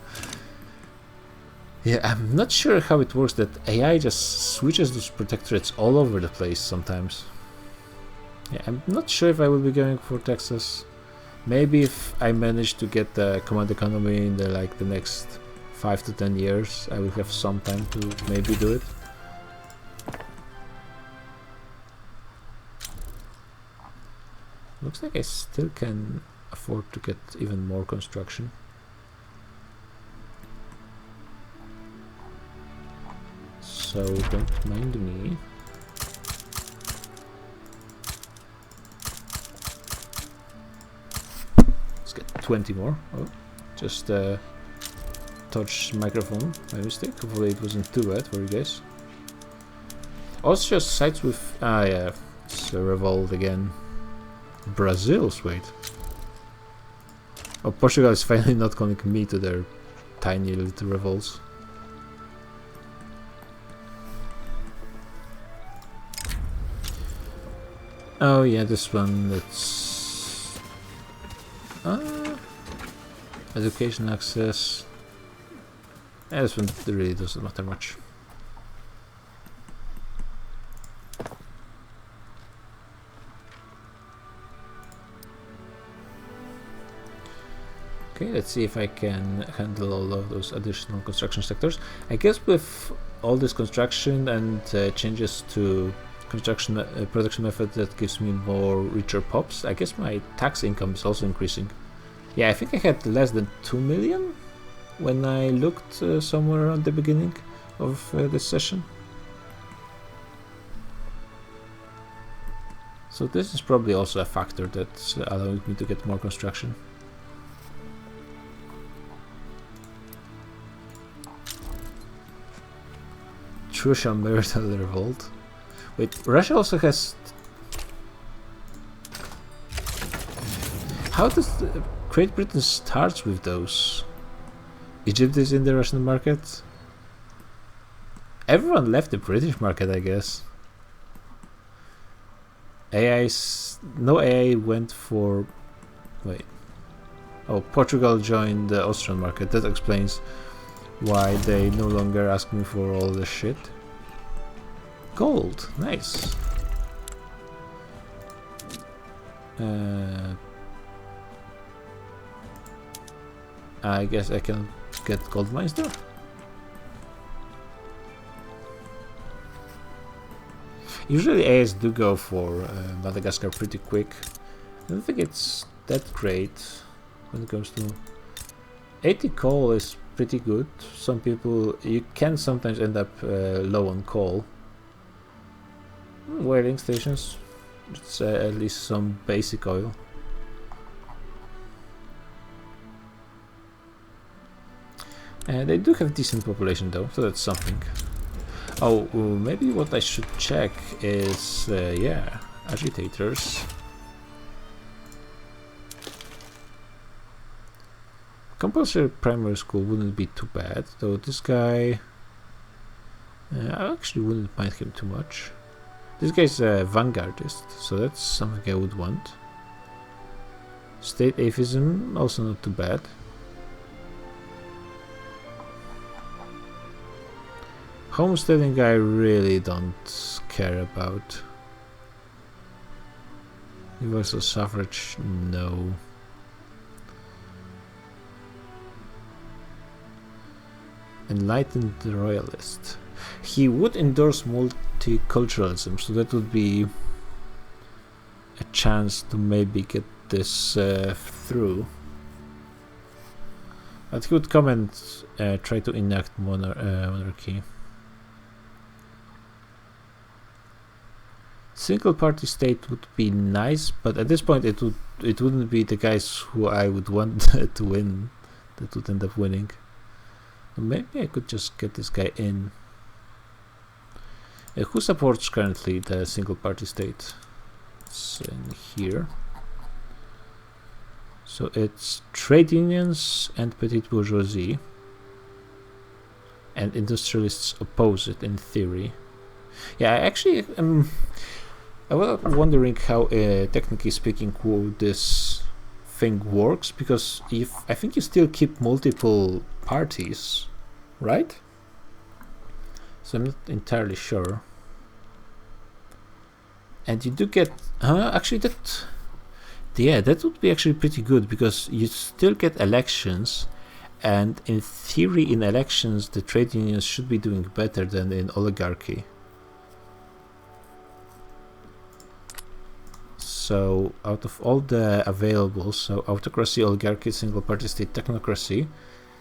Yeah, I'm not sure how it works that AI just switches those protectorates all over the place sometimes. Yeah, I'm not sure if I will be going for Texas. Maybe if I manage to get the command economy in the next 5 to 10 years, I will have some time to maybe do it. Looks like I still can afford to get even more construction. So don't mind me. Let's get 20 more. Oh, just touch microphone by mistake. Hopefully it wasn't too bad for you guys. Austria sides with... Ah yeah, it's a revolt again. Brazil's wait. Oh, Portugal is finally not calling me to their tiny little revolts. Oh yeah, this one, that's... education access. Yeah, this one really doesn't matter much. Okay, let's see if I can handle all of those additional construction sectors. I guess with all this construction and changes to construction production method that gives me more richer pops, I guess my tax income is also increasing. Yeah, I think I had less than 2 million when I looked somewhere around the beginning of this session. So this is probably also a factor that's allowing me to get more construction. Crucial marital revolt. Wait, Russia also has... How does Great Britain starts with those? Egypt is in the Russian market. Everyone left the British market, I guess. No AI went for... Wait. Oh, Portugal joined the Austrian market. That explains why they no longer ask me for all this shit. Gold, nice. I guess I can get gold mines there. Usually AIs do go for Madagascar pretty quick. I don't think it's that great when it comes to 80 coal is pretty good. Some people, you can sometimes end up low on coal. Whaling stations, it's at least some basic oil. And they do have decent population though, so that's something. Oh, maybe what I should check is, yeah, agitators. Compulsory primary school wouldn't be too bad, though this guy... I actually wouldn't mind him too much. This guy's a vanguardist, so that's something I would want. State atheism, also not too bad. Homesteading I really don't care about. Universal suffrage, no. Enlightened royalist. He would endorse multiculturalism, so that would be a chance to maybe get this through. But he would come and try to enact monarchy. Single party state would be nice, but at this point it wouldn't be the guys who I would want to win that would end up winning. Maybe I could just get this guy in. Who supports currently the single party state? It's in here. So it's trade unions and petite bourgeoisie. And industrialists oppose it in theory. Yeah, I actually I was wondering how, technically speaking, this thing works, because if I think you still keep multiple parties, right? So I'm not entirely sure. And you do get actually that would be actually pretty good, because you still get elections, and in theory in elections the trade unions should be doing better than in oligarchy. So out of all the available, so autocracy, oligarchy, single party state, technocracy,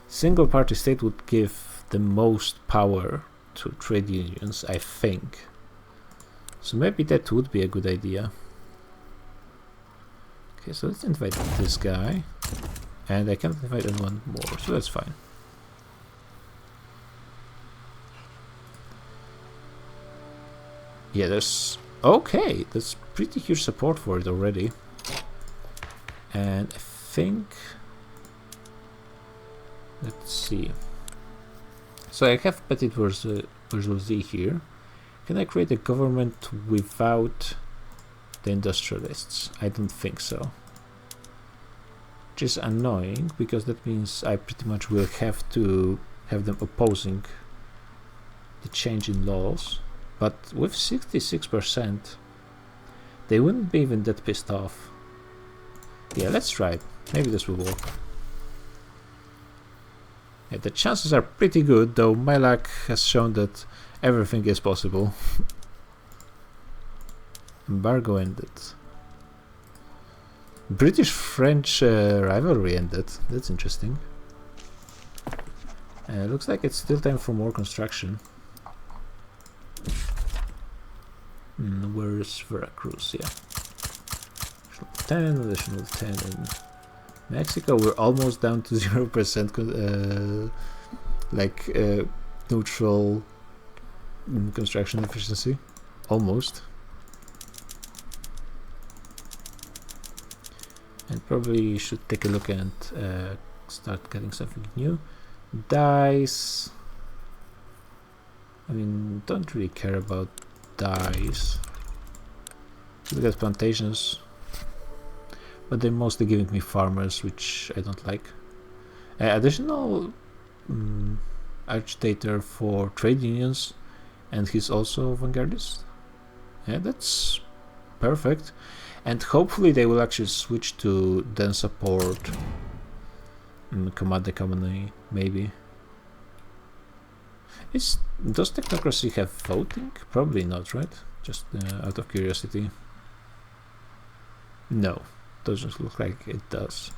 single party state would give the most power to trade unions, I think. So maybe that would be a good idea. Okay, so let's invite this guy. And I can't invite anyone more, so that's fine. Yeah, there's... Okay, that's pretty huge support for it already. And I think... Let's see. So I have petite bourgeoisie here. Can I create a government without the industrialists? I don't think so. Which is annoying, because that means I pretty much will have to have them opposing the change in laws. But with 66%, they wouldn't be even that pissed off. Yeah, let's try it. Maybe this will work. Yeah, the chances are pretty good, though my luck has shown that everything is possible. Embargo ended. British-French rivalry ended. That's interesting. Looks like it's still time for more construction. Where's Veracruz? Yeah. Additional 10 in Mexico. We're almost down to 0% neutral construction efficiency. Almost. And probably should take a look and start getting something new. Dice. I mean, don't really care about dice. Look at plantations, but they're mostly giving me farmers, which I don't like. Additional agitator for trade unions, and he's also vanguardist. Yeah, that's perfect. And hopefully they will actually switch to then support command economy, maybe. Does technocracy have voting? Probably not, right? Just out of curiosity. No, doesn't look like it does.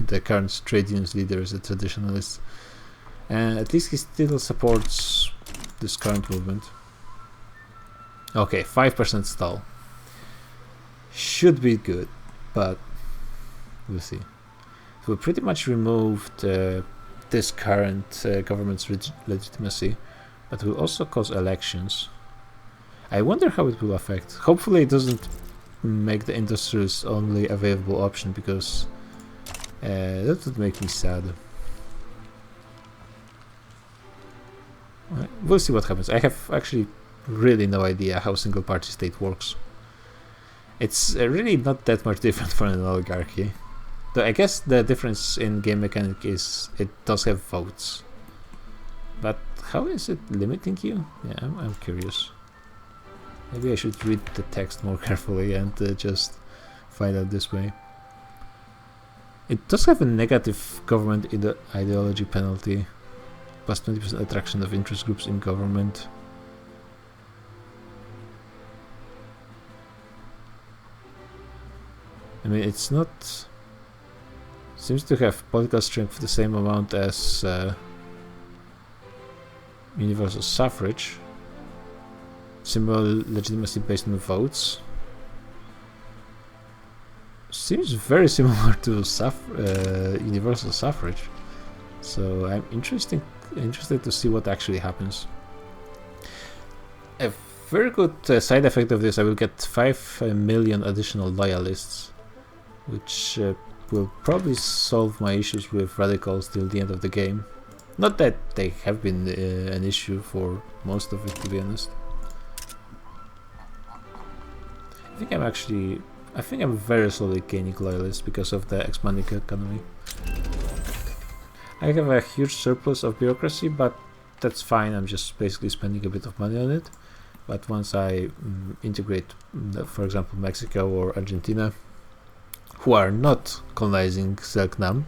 The current trade unions leader is a traditionalist. At least he still supports this current movement. Okay, 5% stall. Should be good, but we'll see. We pretty much removed this current government's legitimacy, but will also cause elections. I wonder how it will affect. Hopefully it doesn't make the industries only available option, because that would make me sad. We'll see what happens. I have actually really no idea how single party state works. It's really not that much different from an oligarchy. Though I guess the difference in game mechanic is it does have votes. But how is it limiting you? Yeah, I'm curious. Maybe I should read the text more carefully and just find out this way. It does have a negative government ideology penalty, plus 20% attraction of interest groups in government. I mean, it's not... Seems to have political strength the same amount as universal suffrage. Similar legitimacy based on votes. Seems very similar to universal suffrage. So I'm interested to see what actually happens. A very good side effect of this, I will get 5 million additional loyalists, which will probably solve my issues with radicals till the end of the game. Not that they have been an issue for most of it, to be honest. I think I'm very slowly gaining loyalists because of the expanding economy. I have a huge surplus of bureaucracy, but that's fine. I'm just basically spending a bit of money on it. But once I integrate, for example, Mexico or Argentina, who are not colonizing Selknam,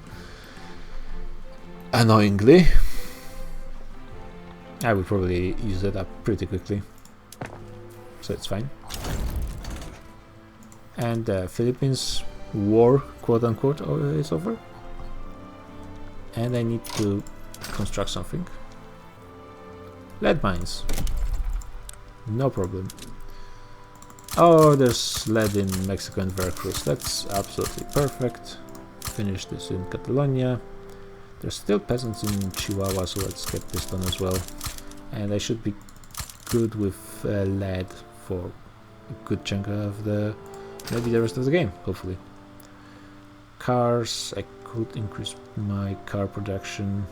annoyingly, I will probably use it up pretty quickly. So it's fine. And the Philippines war, quote-unquote, is over. And I need to construct something. Lead mines. No problem. Oh, there's lead in Mexico and Veracruz. That's absolutely perfect. Finish this in Catalonia. There's still peasants in Chihuahua, so let's get this done as well. And I should be good with lead for a good chunk of maybe the rest of the game, hopefully. Cars, I could increase my car production.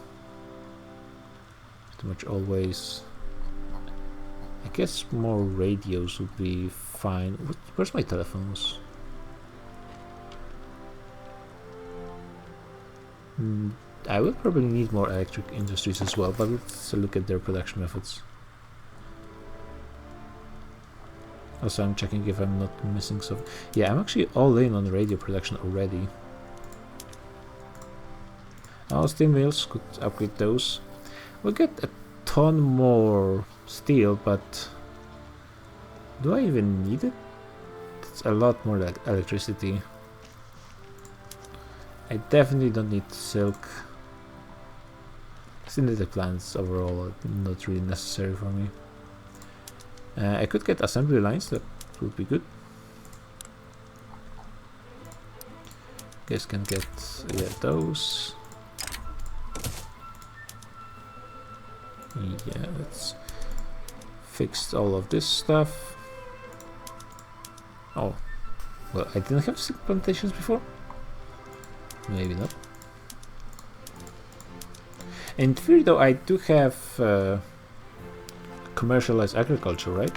Pretty much always. I guess more radios would be fine. Where's my telephones? I will probably need more electric industries as well, but let's look at their production methods. Also, I'm checking if I'm not missing something. Yeah, I'm actually all in on radio production already. Oh, steel mills, could upgrade those. We'll get a ton more steel, but do I even need it? It's a lot more like electricity. I definitely don't need silk. Synthetic plants overall are not really necessary for me. I could get assembly lines, that would be good. Guys can get those. Yeah, let's fix all of this stuff. Oh, well, I didn't have silk plantations before. Maybe not. In theory, though, I do have commercialized agriculture, right?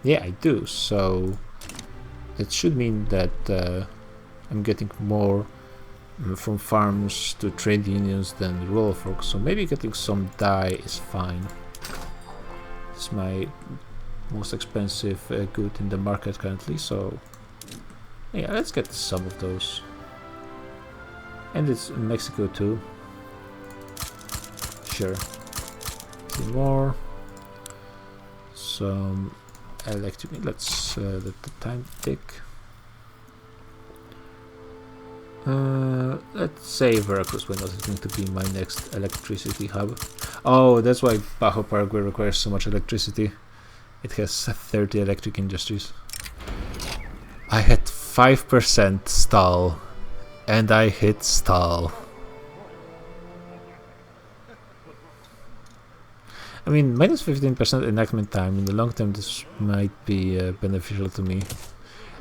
Yeah, I do. So it should mean that I'm getting more from farms to trade unions than rural folks. So maybe getting some dye is fine. It's my most expensive good in the market currently. So yeah, let's get some of those. And it's in Mexico too. Sure. See more. Some electric. Let's let the time tick. Let's say Veracruz, when is going to be my next electricity hub. Oh, that's why Bajo Paraguay requires so much electricity. It has 30 electric industries. I had 5% stall And I hit stall. I mean, minus 15% enactment time. In the long term, this might be beneficial to me.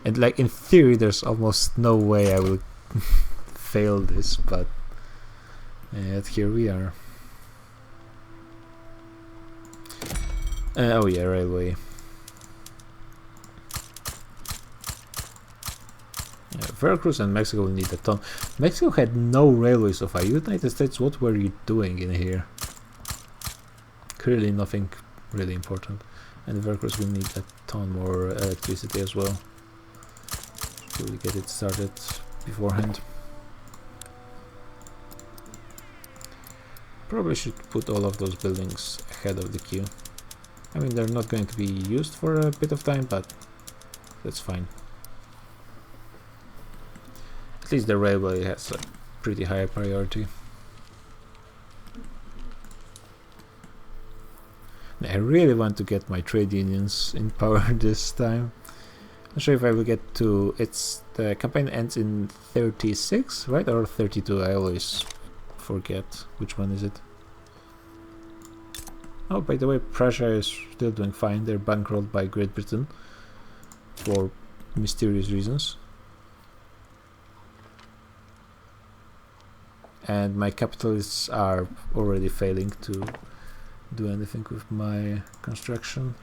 And like in theory, there's almost no way I will fail this, but yet here we are. Oh yeah, railway. Yeah, Veracruz and Mexico will need a ton. Mexico had no railways so far. United States, what were you doing in here? Clearly nothing really important. And Veracruz will need a ton more electricity as well to get it started beforehand. Probably should put all of those buildings ahead of the queue. I mean, they're not going to be used for a bit of time, but that's fine. At least the railway has a pretty high priority. I really want to get my trade unions in power this time. Not sure if I will get to... the campaign ends in 36, right? Or 32, I always forget which one is it. Oh, by the way, Prussia is still doing fine. They're bankrolled by Great Britain for mysterious reasons. And my capitalists are already failing to do anything with my construction.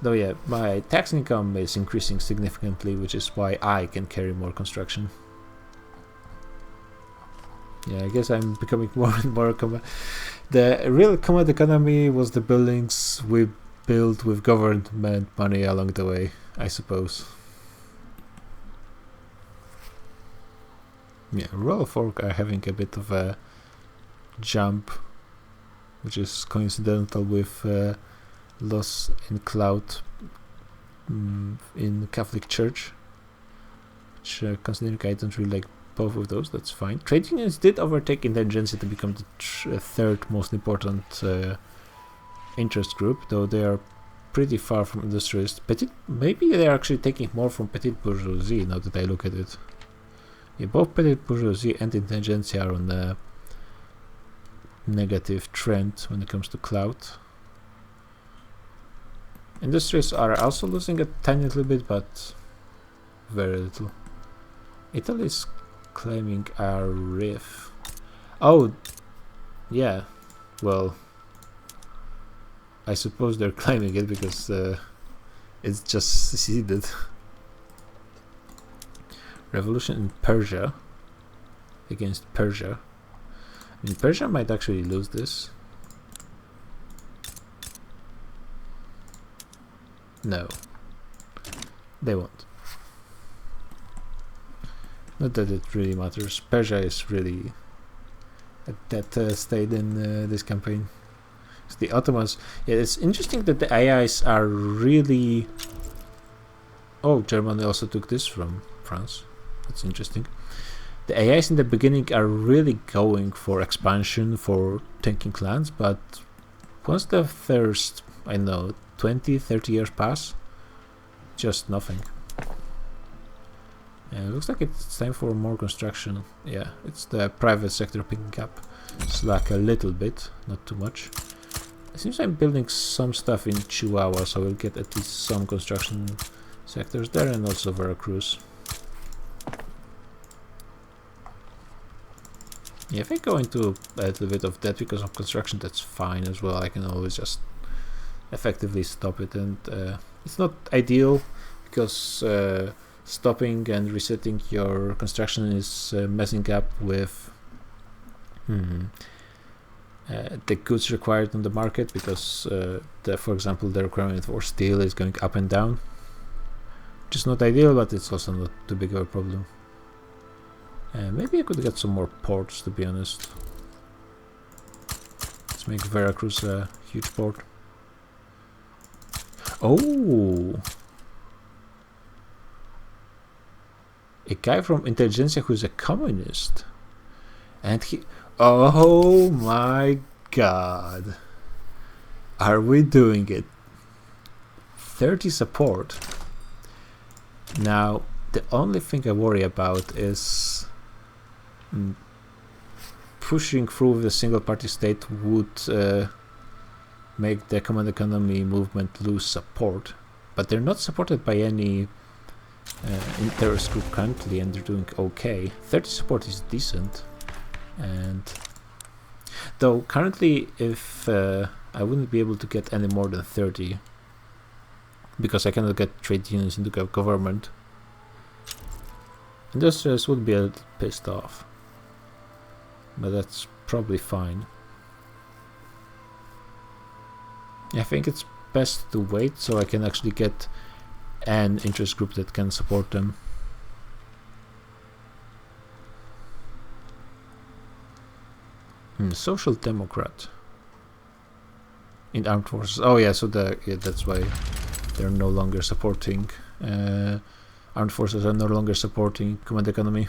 Though yeah, my tax income is increasing significantly, which is why I can carry more construction. Yeah, I guess I'm becoming more and more the real command economy was the buildings we built with government money along the way, I suppose. Yeah, Royal Fork are having a bit of a jump, which is coincidental with loss in cloud in Catholic Church, which considering I don't really like both of those, that's fine. Trade unions did overtake Intelligentsia to become the third most important interest group, though they are pretty far from industrialists. Maybe they are actually taking more from petite bourgeoisie now that I look at it. Yeah, both petite bourgeoisie and Intelligentsia are on a negative trend when it comes to cloud. Industries are also losing a tiny little bit, but very little. Italy is claiming a riff. Oh, yeah. Well, I suppose they're claiming it because it's just seceded. Revolution in Persia against Persia. I mean, Persia might actually lose this. No, they won't. Not that it really matters. Persia is really at that state in this campaign. So the Ottomans. Yeah, it's interesting that the AIs are really. Oh, Germany also took this from France. That's interesting. The AIs in the beginning are really going for expansion, for taking lands, but once the first, I don't know, 20-30 years pass, just nothing. Yeah, it looks like it's time for more construction. Yeah, it's the private sector picking up slack a little bit, not too much. It seems I'm building some stuff in Chihuahua, so we'll get at least some construction sectors there, and also Veracruz. Yeah, if I go into a little bit of debt because of construction, that's fine as well. I can always just effectively stop it, and it's not ideal because stopping and resetting your construction is messing up with the goods required on the market, because for example the requirement for steel is going up and down, which is not ideal, but it's also not too big of a problem. Maybe I could get some more ports, to be honest. Let's make Veracruz a huge port. Oh! A guy from Intelligentsia who's a communist. And he... Oh my god. Are we doing it? 30 support. Now, The only thing I worry about is pushing through with a single party state would make the command economy movement lose support, but they're not supported by any terrorist group currently, and they're doing okay. 30 support is decent, and though currently if I wouldn't be able to get any more than 30 because I cannot get trade unions into government. Industrialists would be a little pissed off, but that's probably fine. I think it's best to wait so I can actually get an interest group that can support them. Social Democrat in armed forces. Oh yeah, so that's why they're no longer supporting. Armed forces are no longer supporting command economy.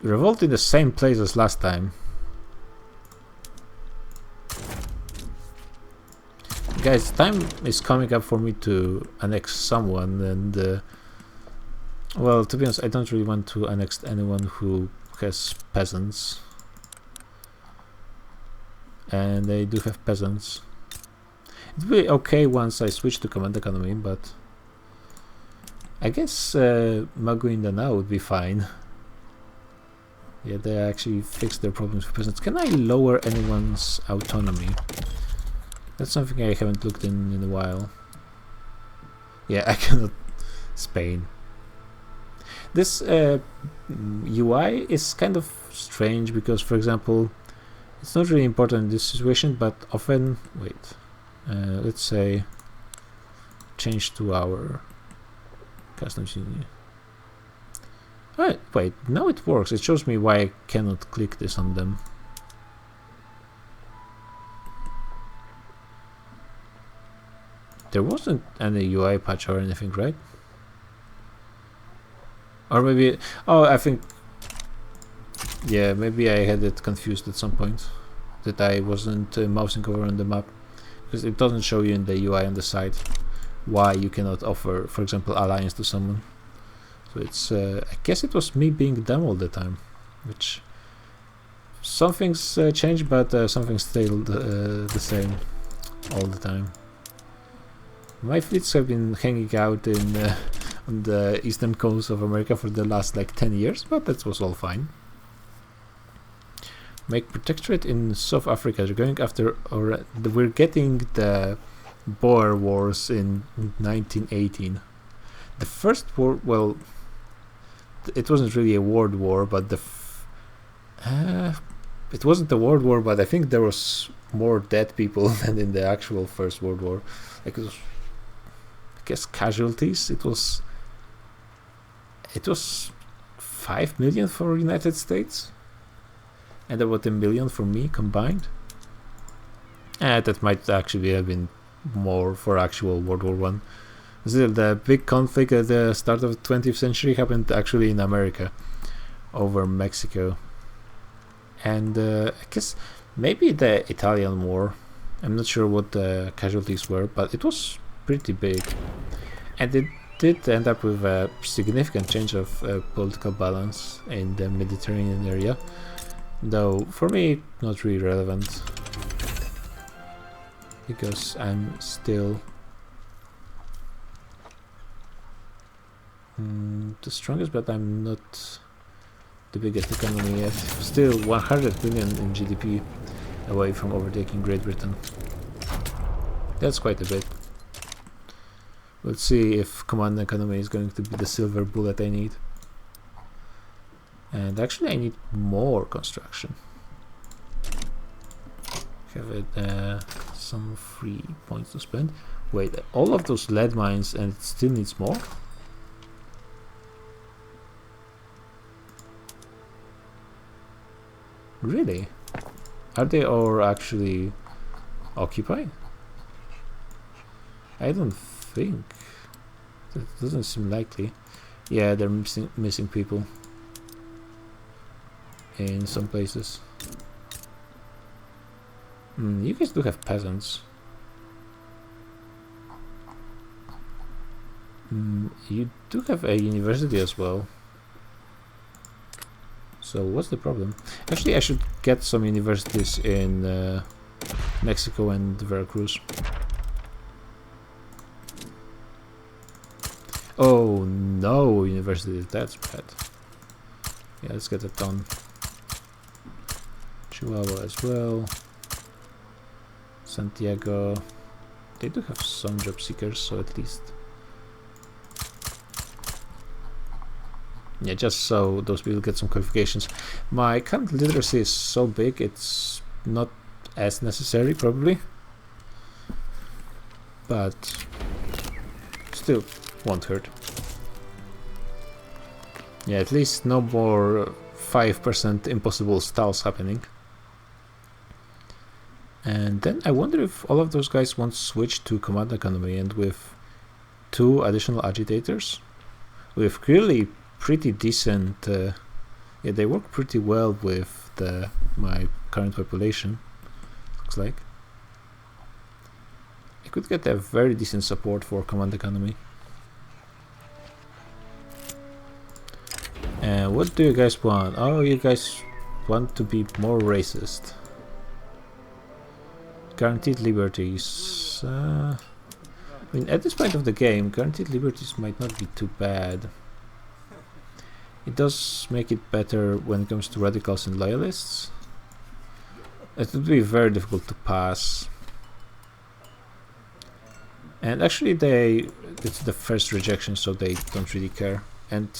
Revolt in the same place as last time. Guys, time is coming up for me to annex someone, and well, to be honest, I don't really want to annex anyone who has peasants. And they do have peasants. It will be okay once I switch to command economy, but I guess Maguinda now would be fine. Yeah, they actually fixed their problems with peasants. Can I lower anyone's autonomy? That's something I haven't looked in a while. Yeah, I cannot. Spain. This UI is kind of strange because, for example, it's not really important in this situation, but often, wait, let's say change to our customs union. Wait, now it works. It shows me why I cannot click this on them. There wasn't any UI patch or anything, right? Or maybe, oh, I think, yeah, maybe I had it confused at some point, that I wasn't mousing over on the map, because it doesn't show you in the UI on the side why you cannot offer, for example, alliance to someone. So it's, I guess it was me being dumb all the time, which some things changed, but some things stayed the same all the time. My fleets have been hanging out in on the eastern coast of America for the last like 10 years, but that was all fine. Make protectorate in South Africa. They're going after, or we're getting the Boer Wars in 1918. The first war, well, it wasn't really a world war, but it wasn't a world war, but I think there was more dead people than in the actual First World War. Like it was, I guess, casualties. It was 5 million for United States, and about 1 million for me combined. That might actually have been more for actual World War One. The big conflict at the start of the 20th century happened actually in America, over Mexico, and I guess maybe the Italian War. I'm not sure what the casualties were, but it was pretty big, and it did end up with a significant change of political balance in the Mediterranean area, though for me not really relevant because I'm still the strongest, but I'm not the biggest economy yet. Still 100 million in GDP away from overtaking Great Britain. That's quite a bit. Let's see if command economy is going to be the silver bullet I need. And actually I need more construction. Have it, some free points to spend. Wait, all of those lead mines and it still needs more? Really? Are they all actually occupied? I don't think. That doesn't seem likely. Yeah, they're missing people in some places. You guys do have peasants. You do have a university as well. So what's the problem? Actually, I should get some universities in Mexico and Veracruz. Oh no, universities, that's bad. Yeah, let's get it done. Chihuahua as well. Santiago. They do have some job seekers, so at least. Yeah, just so those people get some qualifications. My current literacy is so big, it's not as necessary, probably. But still, won't hurt. Yeah, at least no more 5% impossible stalls happening. And then I wonder if all of those guys want to switch to command economy, and with 2 additional agitators, with clearly pretty decent, yeah, they work pretty well with my current population, looks like. I could get a very decent support for command economy. And what do you guys want? Oh, you guys want to be more racist. Guaranteed liberties. I mean, at this point of the game, guaranteed liberties might not be too bad. It does make it better when it comes to radicals and loyalists. It would be very difficult to pass. And actually it's the first rejection, so they don't really care. And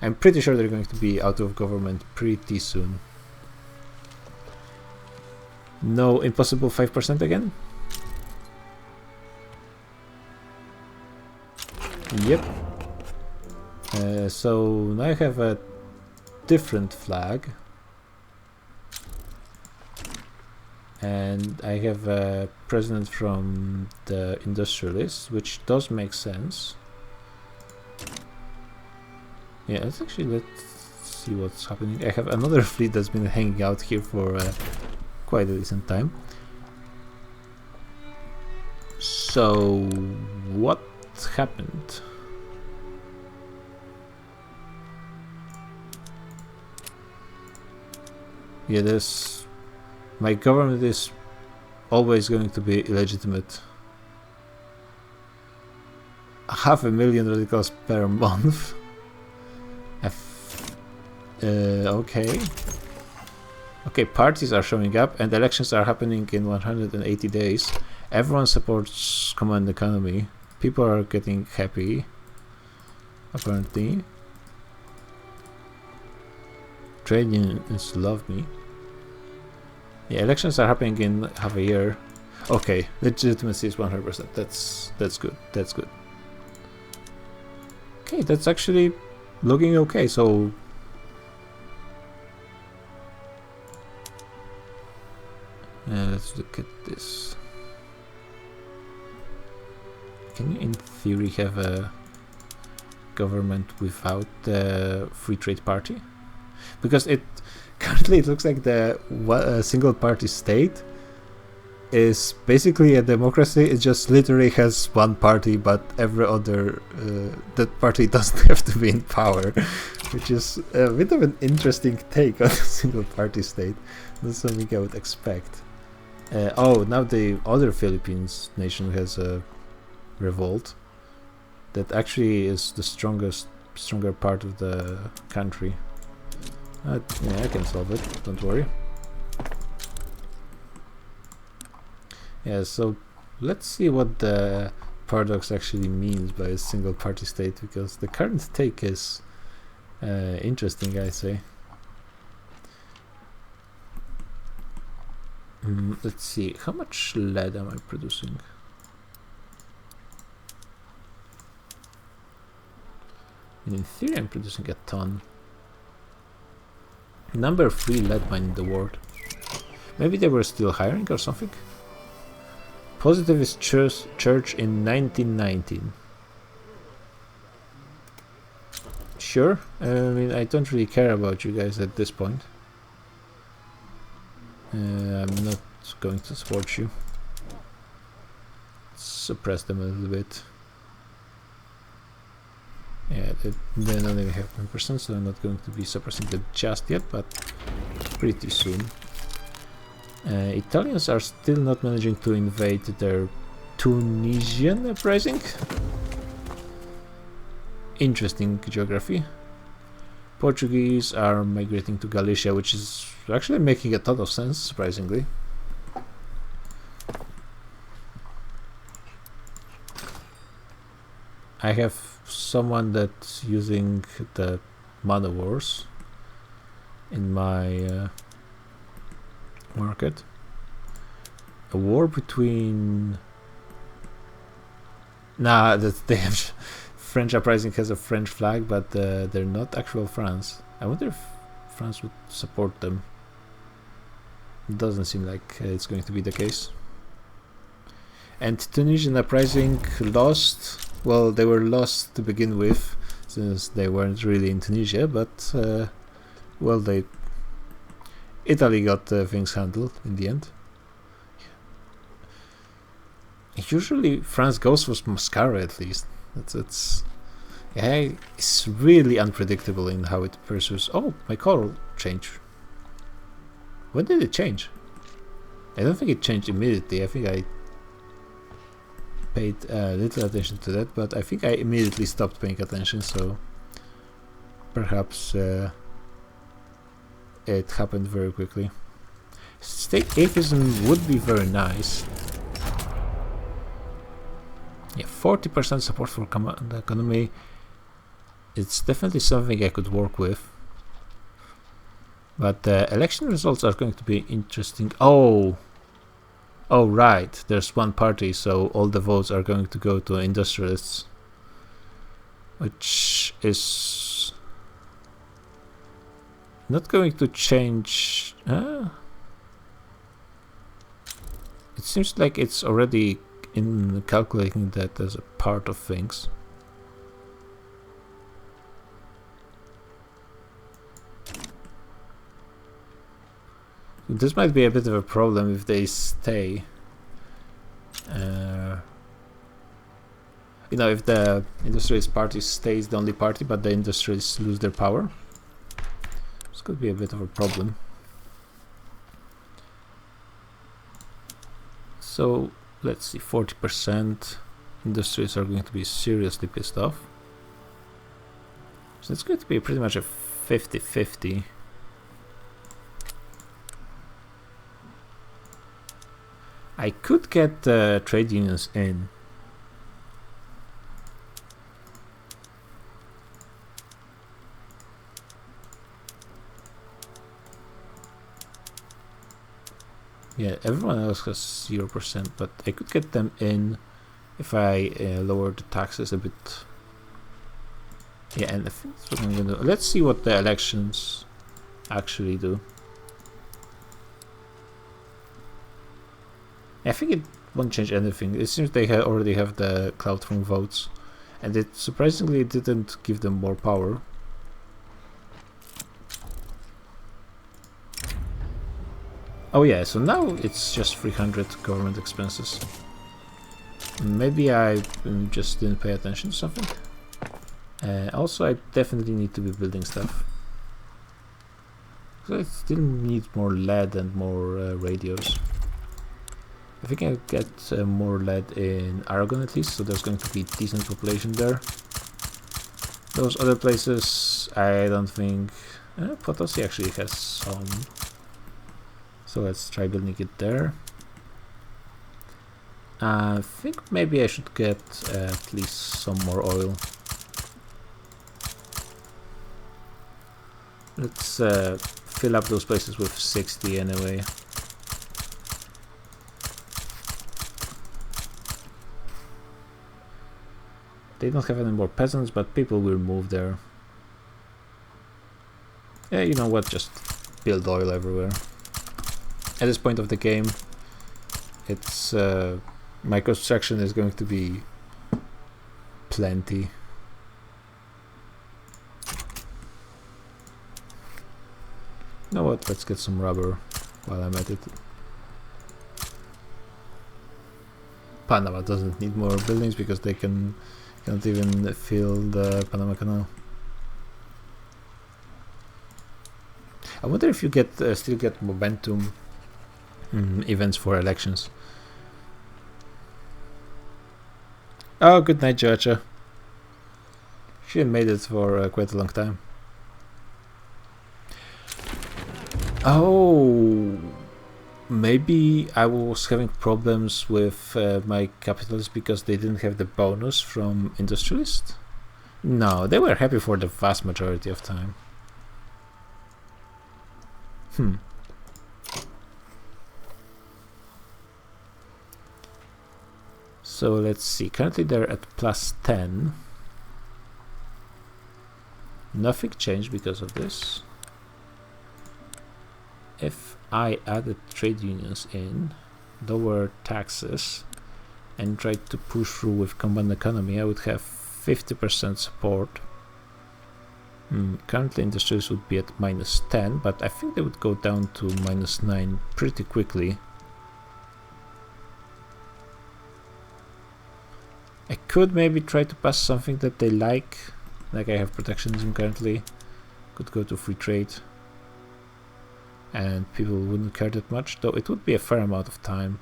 I'm pretty sure they're going to be out of government pretty soon. No impossible 5% again? Yep. So now I have a different flag. And I have a president from the industrialists, which does make sense. Yeah, let's see what's happening. I have another fleet that's been hanging out here for quite a decent time. So, what happened? Yeah, my government is always going to be illegitimate. 500,000 radicals per month. Okay. Okay, parties are showing up and elections are happening in 180 days. Everyone supports command economy. People are getting happy, apparently. Trade unions love me. Yeah, elections are happening in half a year. Okay, legitimacy is 100%. That's good. That's good. Okay, that's actually looking okay. So let's look at this. Can you, in theory, have a government without the free trade party? Because currently it looks like the single party state is basically a democracy. It just literally has one party, but every other that party doesn't have to be in power, which is a bit of an interesting take on a single party state. Not something I would expect. Oh, now the other Philippines nation has a revolt that actually is the stronger part of the country. Yeah, I can solve it, don't worry. Yeah, so let's see what the paradox actually means by a single party state, because the current take is interesting, I say. Let's see, how much lead am I producing? In theory, I'm producing a ton. Number 3 lead mine in the world. Maybe they were still hiring or something? Positivist church in 1919. Sure, I mean, I don't really care about you guys at this point. I'm not going to support you. Suppress them a little bit. Yeah, they don't even have 10%, so I'm not going to be suppressing them just yet, but pretty soon. Italians are still not managing to invade their Tunisian uprising. Interesting geography. Portuguese are migrating to Galicia, which is actually making a ton of sense, surprisingly. I have someone that's using the mana wars in my market. A war between... Nah, they have... French uprising has a French flag, but they're not actual France. I wonder if France would support them. It doesn't seem like it's going to be the case. And Tunisian uprising lost. Well, they were lost to begin with, since they weren't really in Tunisia, but well, Italy got things handled in the end. Usually France goes for Mascara, at least. Yeah, it's really unpredictable in how it pursues. Oh, my color changed. When did it change? I don't think it changed immediately. I think I paid little attention to that, but I think I immediately stopped paying attention, so perhaps it happened very quickly. State atheism would be very nice. Yeah, 40% support for the economy. It's definitely something I could work with. But the election results are going to be interesting. Oh, right. There's one party, so all the votes are going to go to industrialists, which is not going to change. It seems like it's already in calculating that as a part of things. This might be a bit of a problem if they stay. If the industrialist party stays the only party, but the industrialists lose their power. This could be a bit of a problem. So let's see, 40% industries are going to be seriously pissed off. So it's going to be pretty much a 50-50. I could get trade unions in. Yeah, everyone else has 0%, but I could get them in if I lower the taxes a bit. Yeah, and I think that's what I'm gonna do. Let's see what the elections actually do. I think it won't change anything. It seems they already have the clout from votes, and it surprisingly didn't give them more power. Oh yeah, so now it's just 300 government expenses. Maybe I just didn't pay attention to something. Also, I definitely need to be building stuff. So I still need more lead and more radios. I think I'll get more lead in Aragon at least, so there's going to be decent population there. Those other places, I don't think... Potosi actually has some. So let's try building it there. I think maybe I should get at least some more oil. Let's fill up those places with 60 anyway. They don't have any more peasants, but people will move there. Yeah, you know what, just build oil everywhere. At this point of the game, it's my construction is going to be plenty. You know what, let's get some rubber while I'm at it. Panama doesn't need more buildings because they can Can't even fill the Panama Canal. I wonder if you get still get momentum events for elections. Oh, good night, Georgia. She made it for quite a long time. Oh, maybe I was having problems with my capitalists because they didn't have the bonus from industrialist? No, they were happy for the vast majority of time. So let's see, currently they're at +10. Nothing changed because of this. If I added trade unions in, lower taxes, and tried to push through with combined economy, I would have 50% support. Currently industries would be at -10, but I think they would go down to -9 pretty quickly. I could maybe try to pass something that they like I have protectionism currently. Could go to free trade. And people wouldn't care that much, though it would be a fair amount of time.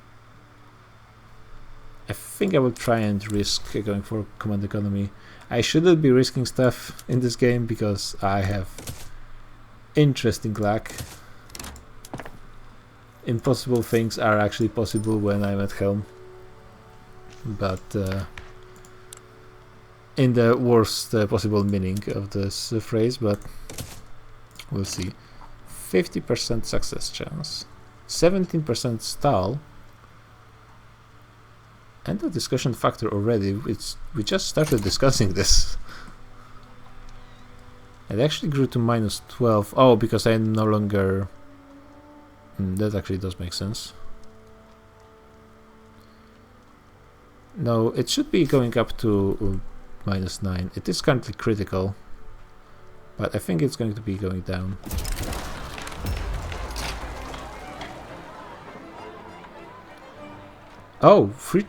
I think I will try and risk going for command economy. I shouldn't be risking stuff in this game because I have interesting luck. Impossible things are actually possible when I'm at helm. But in the worst possible meaning of this phrase, but we'll see. 50% success chance, 17% stall, and the discussion factor already. We just started discussing this. It actually grew to -12. Oh, because I no longer. That actually does make sense. No, it should be going up to -9. It is currently critical, but I think it's going to be going down. Oh, free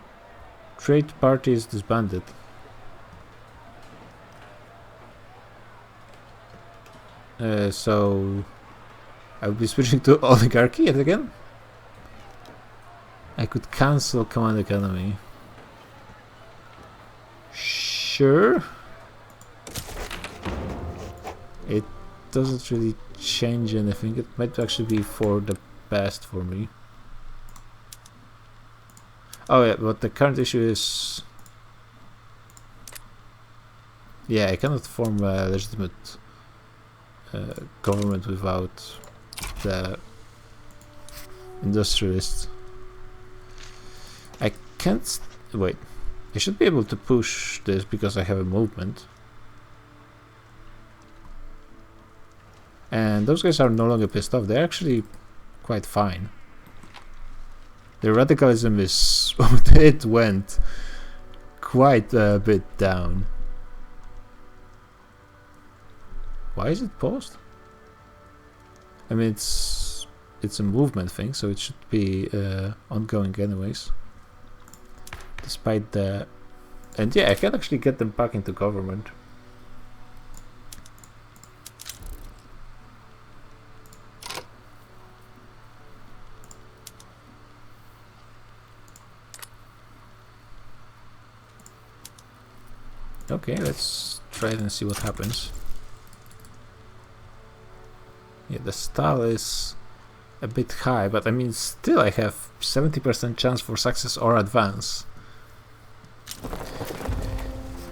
trade party is disbanded. So I will be switching to oligarchy yet again. I could cancel command economy. Sure. It doesn't really change anything. It might actually be for the best for me. Oh yeah, but the current issue is... Yeah, I cannot form a legitimate government without the industrialists. I can't... Wait. I should be able to push this because I have a movement. And those guys are no longer pissed off. They're actually quite fine. The radicalism is... it went quite a bit down. Why is it paused? I mean, it's a movement thing, so it should be ongoing anyways. Despite the... And yeah, I can actually get them back into government. Okay, let's try it and see what happens. Yeah, the stall is a bit high, but I mean, still I have 70% chance for success or advance.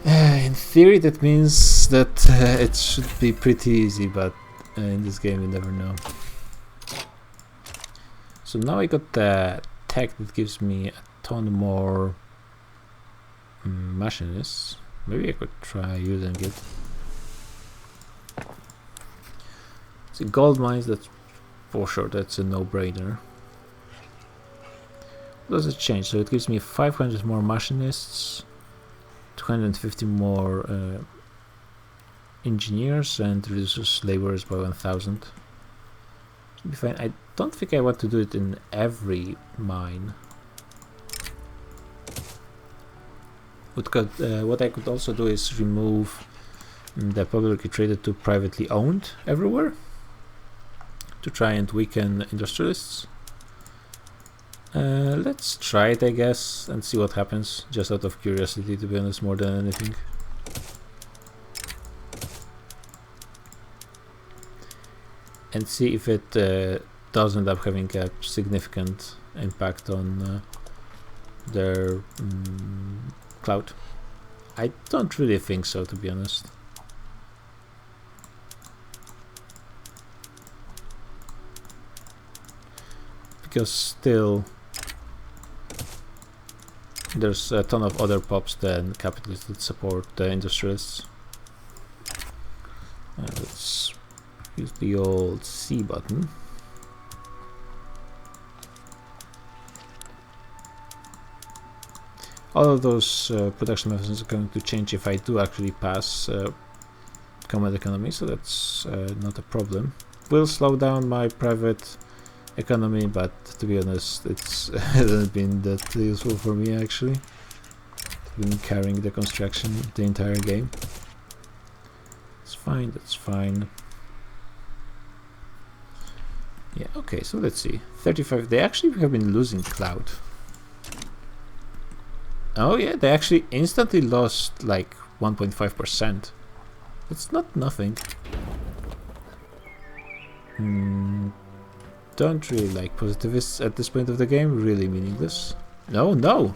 In theory, that means that it should be pretty easy, but in this game you never know. So now I got the tech that gives me a ton more machinists. Maybe I could try using it. See, gold mines, that's for sure, that's a no-brainer. What does it change? So it gives me 500 more machinists, 250 more engineers, and reduces laborers by 1000. Should be fine. I don't think I want to do it in every mine. What I could also do is remove the publicly traded to privately owned everywhere to try and weaken industrialists. Let's try it, I guess, and see what happens, just out of curiosity, to be honest, more than anything. And see if it does end up having a significant impact on their cloud. I don't really think so, to be honest. Because still there's a ton of other pops than capitalists that support the industrialists. Let's use the old C button. All of those production methods are going to change if I do actually pass command economy, so that's not a problem. Will slow down my private economy, but to be honest, it's hasn't been that useful for me actually. I've been carrying the construction the entire game. It's fine, that's fine. Yeah, okay, so let's see. 35, they actually have been losing cloud. Oh yeah, they actually instantly lost like 1.5%. That's not nothing. Don't really like positivists at this point of the game, really meaningless. No!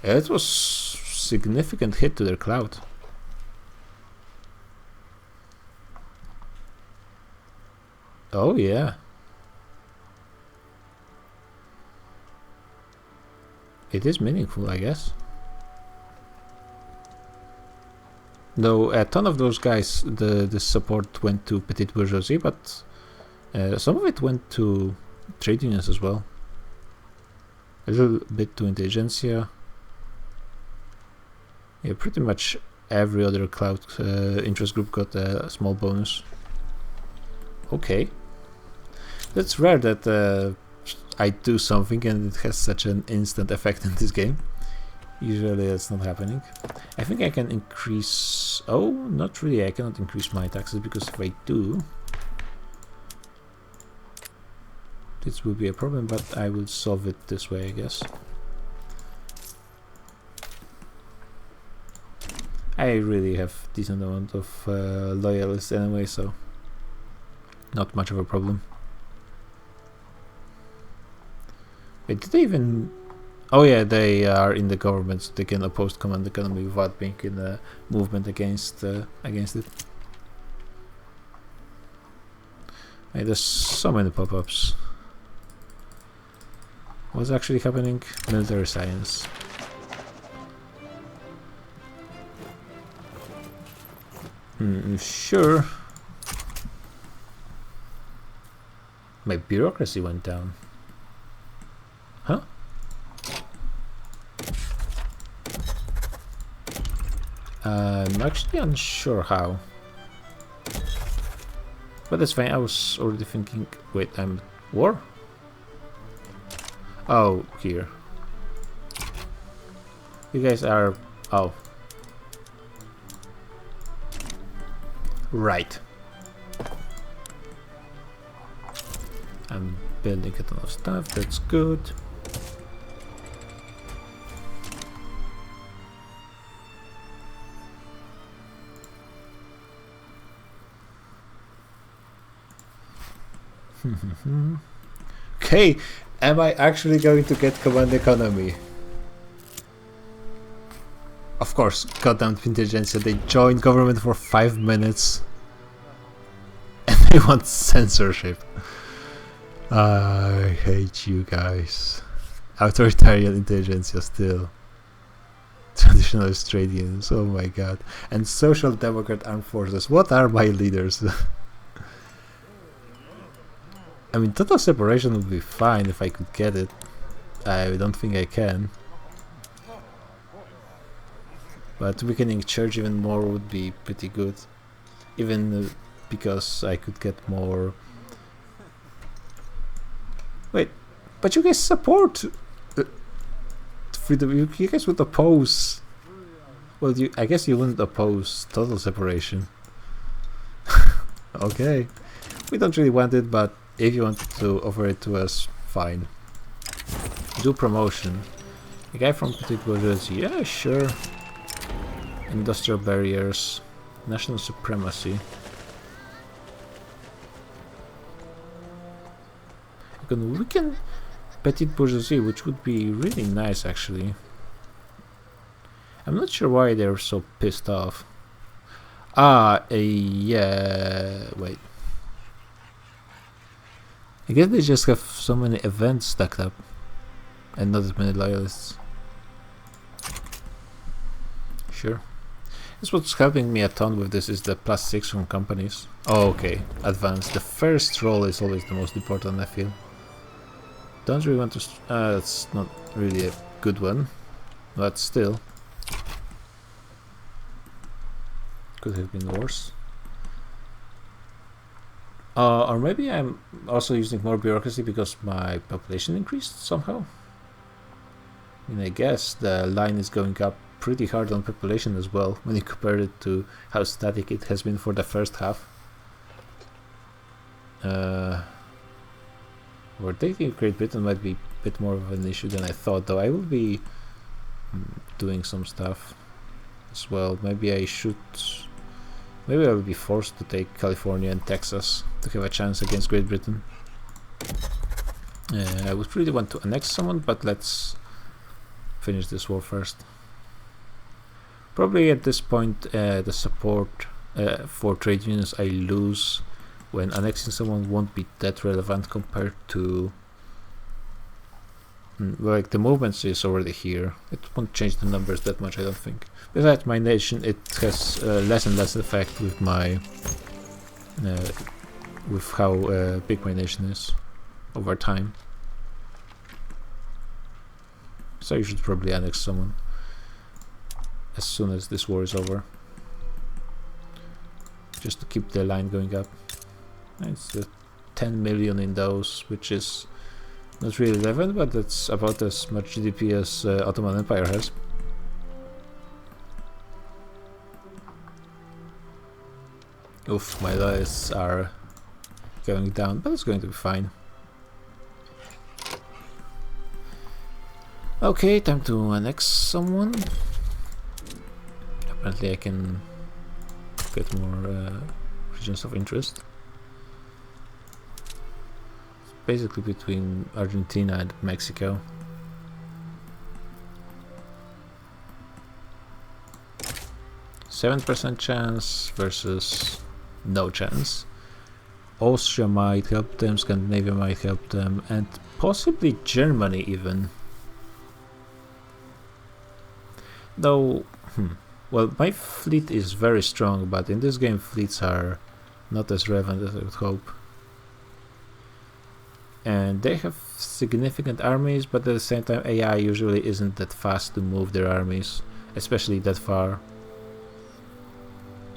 It was significant hit to their cloud. Oh yeah. It is meaningful, I guess. Though a ton of those guys, the support went to petite bourgeoisie, but some of it went to trade unions as well. A little bit to intelligentsia. Yeah, pretty much every other cloud interest group got a small bonus. Okay. That's rare that I do something and it has such an instant effect in this game. Usually that's not happening. I think I can increase... Oh, not really. I cannot increase my taxes because if I do, this will be a problem, but I will solve it this way, I guess. I really have decent amount of loyalists anyway, so not much of a problem. Wait, did they even... Oh yeah, they are in the government, so they can oppose command economy without being in a movement against it. Hey, there's so many pop-ups. What's actually happening? Military science. Sure. My bureaucracy went down. Huh? I'm actually unsure how. But that's fine, I was already thinking... Wait, I'm... War? Oh, here. You guys are... Oh. Right. I'm building a ton of stuff, that's good. Okay, am I actually going to get command economy? Of course, goddamn intelligentsia, they joined government for 5 minutes and they want censorship. I hate you guys. Authoritarian intelligentsia still. Traditionalist trade unions, oh my god. And social democrat armed forces, what are my leaders? I mean, total separation would be fine if I could get it. I don't think I can. But weakening church even more would be pretty good. Even because I could get more... Wait, but you guys support freedom, you guys would oppose Well, I guess you wouldn't oppose total separation. Okay. We don't really want it, but if you want to offer it to us, fine. Do promotion. A guy from petite bourgeoisie, yeah, sure. Industrial barriers. National supremacy. We can petite bourgeoisie, which would be really nice actually. I'm not sure why they're so pissed off. Yeah, wait. I guess they just have so many events stacked up and not as many loyalists. Sure. That's what's helping me a ton with this is the +6 from companies. Oh, okay. Advanced. The first roll is always the most important, I feel. Don't really want to... that's not really a good one. But still. Could have been worse. Or maybe I'm also using more bureaucracy because my population increased somehow. I mean, I guess the line is going up pretty hard on population as well when you compare it to how static it has been for the first half. We're taking Great Britain might be a bit more of an issue than I thought, though. I will be doing some stuff as well. Maybe I should... Maybe I will be forced to take California and Texas to have a chance against Great Britain. I would really want to annex someone, but let's finish this war first. Probably at this point the support for trade unions I lose when annexing someone won't be that relevant compared to... like the movements is already here. It won't change the numbers that much, I don't think. Besides my nation, it has less and less effect with my... with how big my nation is over time. So you should probably annex someone as soon as this war is over, just to keep the line going up. It's 10 million in those, which is not really relevant, but that's about as much GDP as Ottoman Empire has. Oof, my loyalists are going down, but it's going to be fine. Okay, time to annex someone. Apparently I can get more regions of interest. It's basically between Argentina and Mexico. %7 chance versus no chance. Austria might help them, Scandinavia might help them, and possibly Germany even. Though, well, my fleet is very strong, but in this game fleets are not as relevant as I would hope. And they have significant armies, but at the same time AI usually isn't that fast to move their armies, especially that far.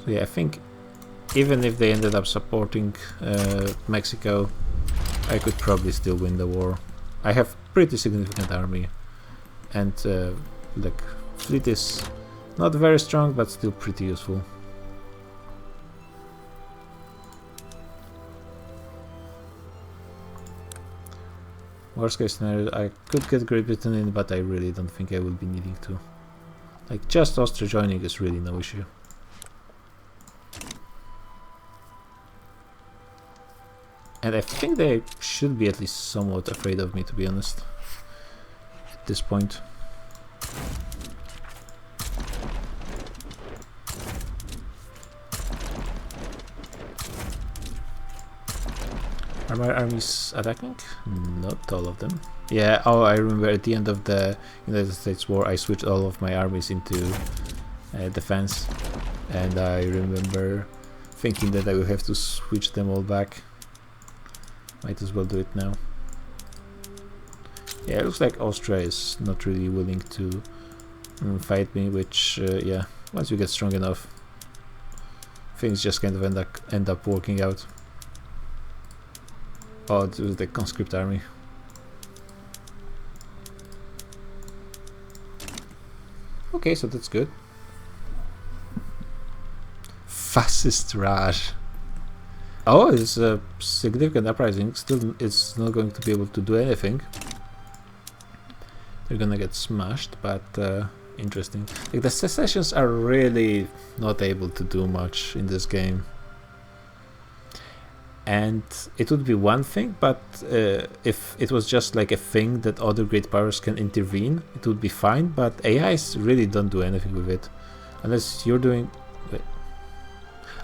So yeah, I think even if they ended up supporting Mexico, I could probably still win the war. I have pretty significant army, and like fleet is not very strong, but still pretty useful. Worst case scenario, I could get Great Britain in, but I really don't think I will be needing to. Like, just Austria joining is really no issue. And I think they should be at least somewhat afraid of me, to be honest, at this point. Are my armies attacking? Not all of them. Yeah, oh, I remember at the end of the United States War I switched all of my armies into defense, and I remember thinking that I would have to switch them all back. Might as well do it now. Yeah, it looks like Austria is not really willing to fight me, which, yeah, once you get strong enough, things just kind of end up working out. Oh, it was the conscript army. Okay, so that's good. Fascist Raj. Oh, it's a significant uprising. Still, it's not going to be able to do anything. They're gonna get smashed, but interesting. Like, the secessions are really not able to do much in this game. And it would be one thing, but if it was just like a thing that other great powers can intervene, it would be fine. But AIs really don't do anything with it, unless you're doing. Wait.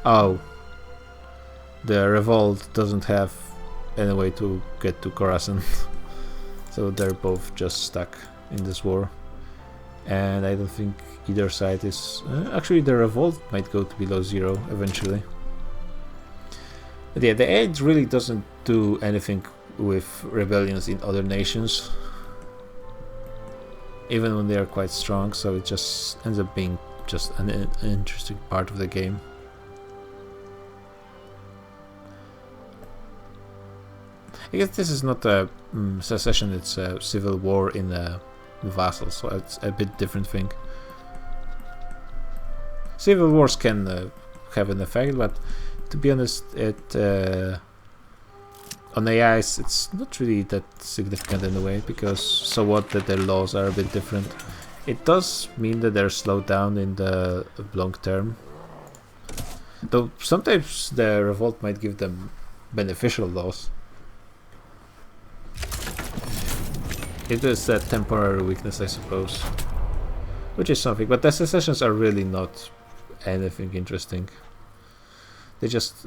Oh, the revolt doesn't have any way to get to Khorasan, so they're both just stuck in this war. And I don't think either side is. Actually, the revolt might go to below 0 eventually. But yeah, the aid really doesn't do anything with rebellions in other nations, even when they are quite strong, so it just ends up being just an interesting part of the game. I guess this is not a secession, it's a civil war in a vassal, so it's a bit different thing. Civil wars can have an effect, but to be honest, it on AIs it's not really that significant in a way, because so what that their laws are a bit different. It does mean that they're slowed down in the long term, though sometimes the revolt might give them beneficial laws. It is a temporary weakness, I suppose, which is something, but the secessions are really not anything interesting. They're just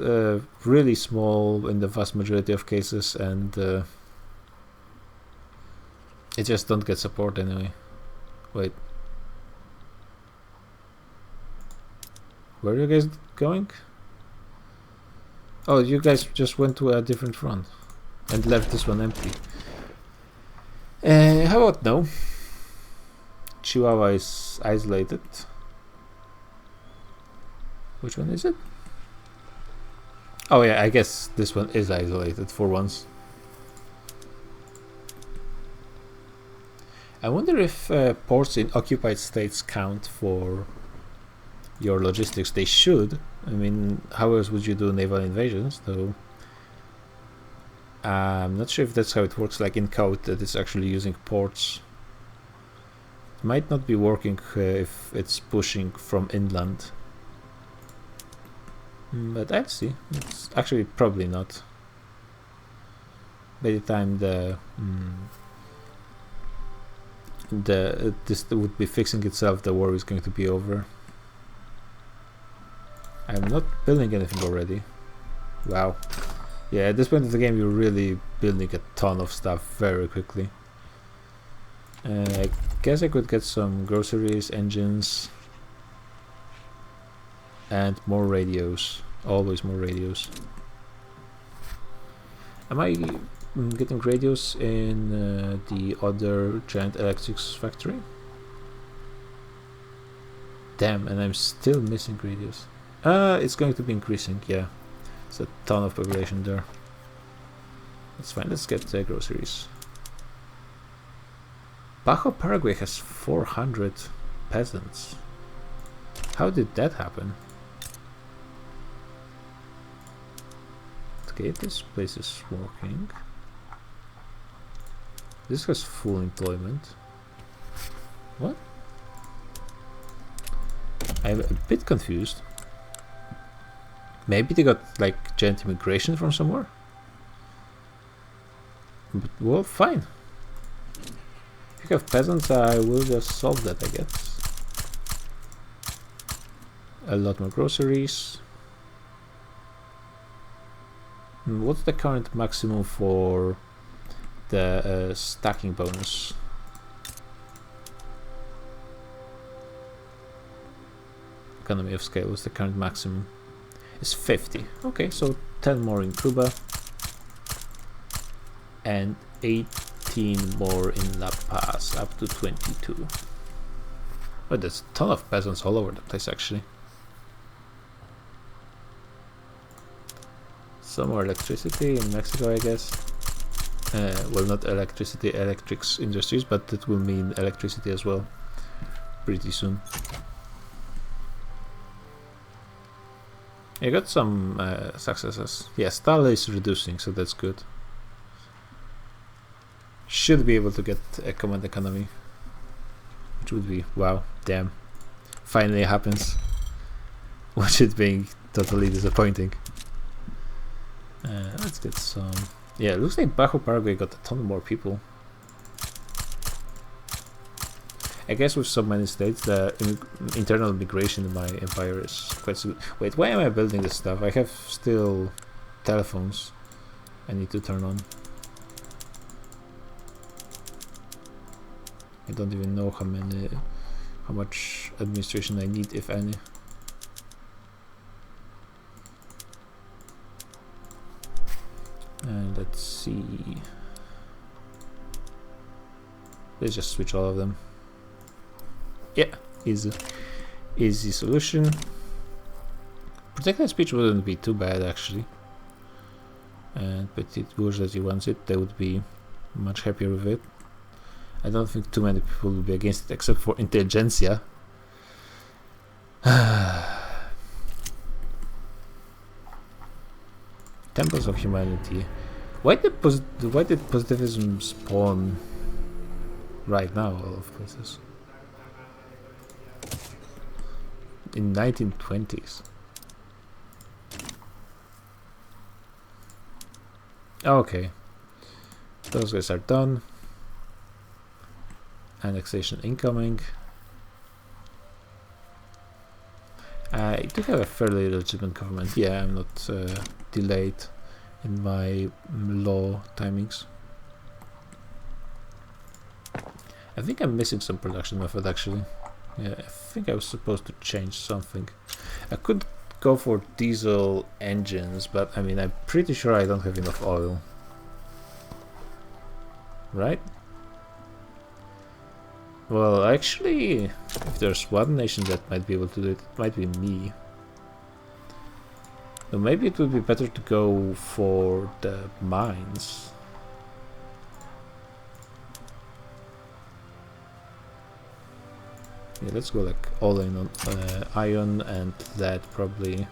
really small in the vast majority of cases, and it just don't get support anyway. Wait. Where are you guys going? Oh, you guys just went to a different front and left this one empty. How about no? Chihuahua is isolated. Which one is it? Oh yeah, I guess this one is isolated for once. I wonder if ports in occupied states count for your logistics. They should. I mean, how else would you do naval invasions, though? I'm not sure if that's how it works, like in code, that it's actually using ports. It might not be working if it's pushing from inland. But I'll see. It's actually probably not. By the time this would be fixing itself, the war is going to be over. I'm not building anything already. Wow. Yeah, at this point of the game, you're really building a ton of stuff very quickly. I guess I could get some groceries, engines, and more radios. Always more radios. Am I getting radios in the other giant electrics factory? Damn, and I'm still missing radios. It's going to be increasing, yeah. It's a ton of population there. That's fine, let's get groceries. Bajo Paraguay has 400 peasants. How did that happen? Okay, this place is working. This has full employment. What? I'm a bit confused. Maybe they got like giant immigration from somewhere? But, well, fine. If you have peasants, I will just solve that, I guess. A lot more groceries. What's the current maximum for the stacking bonus? Economy of scale, what's the current maximum? It's 50. Okay, so 10 more in Cuba. And 18 more in La Paz, up to 22. Oh, there's a ton of peasants all over the place, actually. Some more electricity in Mexico, I guess. Well, not electricity, electrics industries, but that will mean electricity as well pretty soon. I got some successes. Yeah, Stala is reducing, so that's good. Should be able to get a command economy, which would be wow, damn. Finally happens. Watch it being totally disappointing. Let's get some. Yeah, it looks like Bajo Paraguay got a ton more people. I guess with so many states, the internal migration in my empire is quite good. Wait, why am I building this stuff? I have still telephones I need to turn on. I don't even know how much administration I need, if any. And let's see. Let's just switch all of them. Yeah, easy solution. Protected speech wouldn't be too bad actually. And Petit Bourgeoisie wants it, they would be much happier with it. I don't think too many people will be against it except for intelligentsia. Temples of Humanity. Why did positivism spawn right now all of places? In 1920s. Okay. Those guys are done. Annexation incoming. I do have a fairly legitimate government. Yeah, I'm not delayed in my law timings. I think I'm missing some production method actually. Yeah, I think I was supposed to change something. I could go for diesel engines, but I mean, I'm pretty sure I don't have enough oil. Right? Well, actually, if there's one nation that might be able to do it, it might be me. So maybe it would be better to go for the mines. Yeah, let's go like all in on iron and that probably.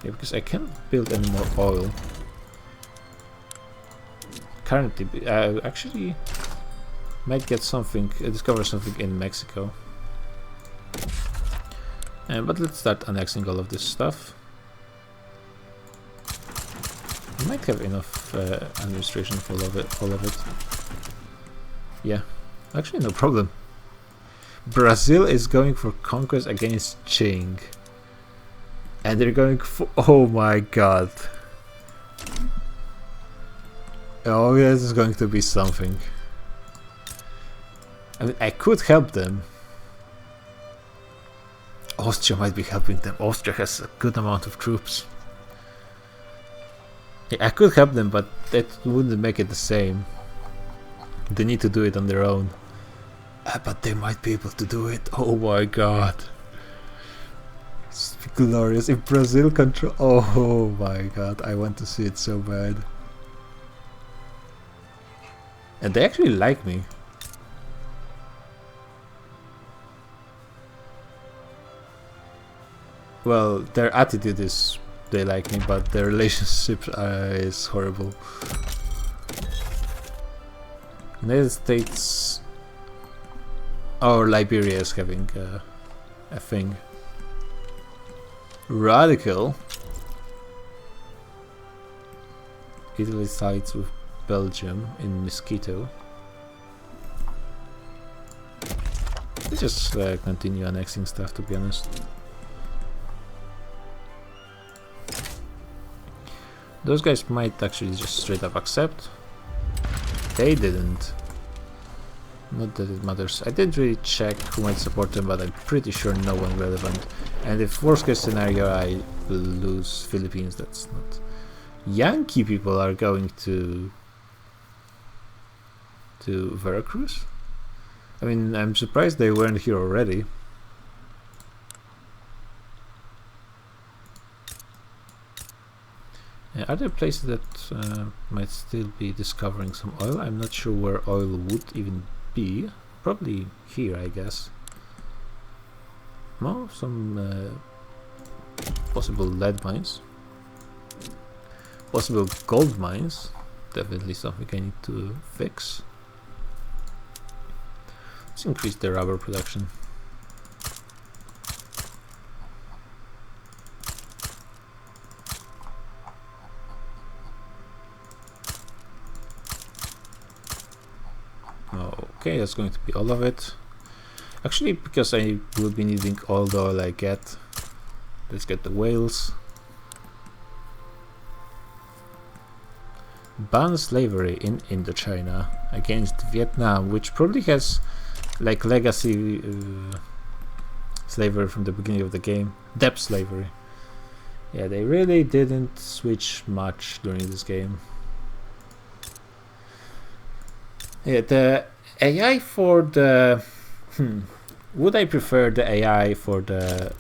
Yeah, because I can't build any more oil. Currently, I actually might get something, discover something in Mexico. But let's start annexing all of this stuff. I might have enough administration for all of it. Yeah, actually no problem. Brazil is going for conquest against Qing. And they're going for... Oh my god. Oh, this is going to be something. I mean, I could help them. Austria might be helping them. Austria has a good amount of troops. Yeah, I could help them, but that wouldn't make it the same. They need to do it on their own. But they might be able to do it. Oh my god. It's glorious. If Brazil control... Oh my god, I want to see it so bad. And they actually like me. Well, their attitude is they like me, but their relationship is horrible. United States or Liberia is having a thing. Radical. Italy sides with Belgium in Mosquito. Let's just continue annexing stuff, to be honest. Those guys might actually just straight up accept. They didn't. Not that it matters. I didn't really check who might support them, but I'm pretty sure no one relevant. And if worst case scenario I will lose Philippines, that's not... Yankee people are going to Veracruz? I mean, I'm surprised they weren't here already. Are there places that might still be discovering some oil? I'm not sure where oil would even be. probably here, I guess. Oh, some possible lead mines. Possible gold mines. Definitely something I need to fix. Let's increase the rubber production. Okay, that's going to be all of it. Actually, because I will be needing all the oil I get. Let's get the whales. Ban slavery in Indochina against Vietnam, which probably has like legacy slavery from the beginning of the game. Debt slavery. Yeah, they really didn't switch much during this game. Yeah, the AI for the... Would I prefer the AI for the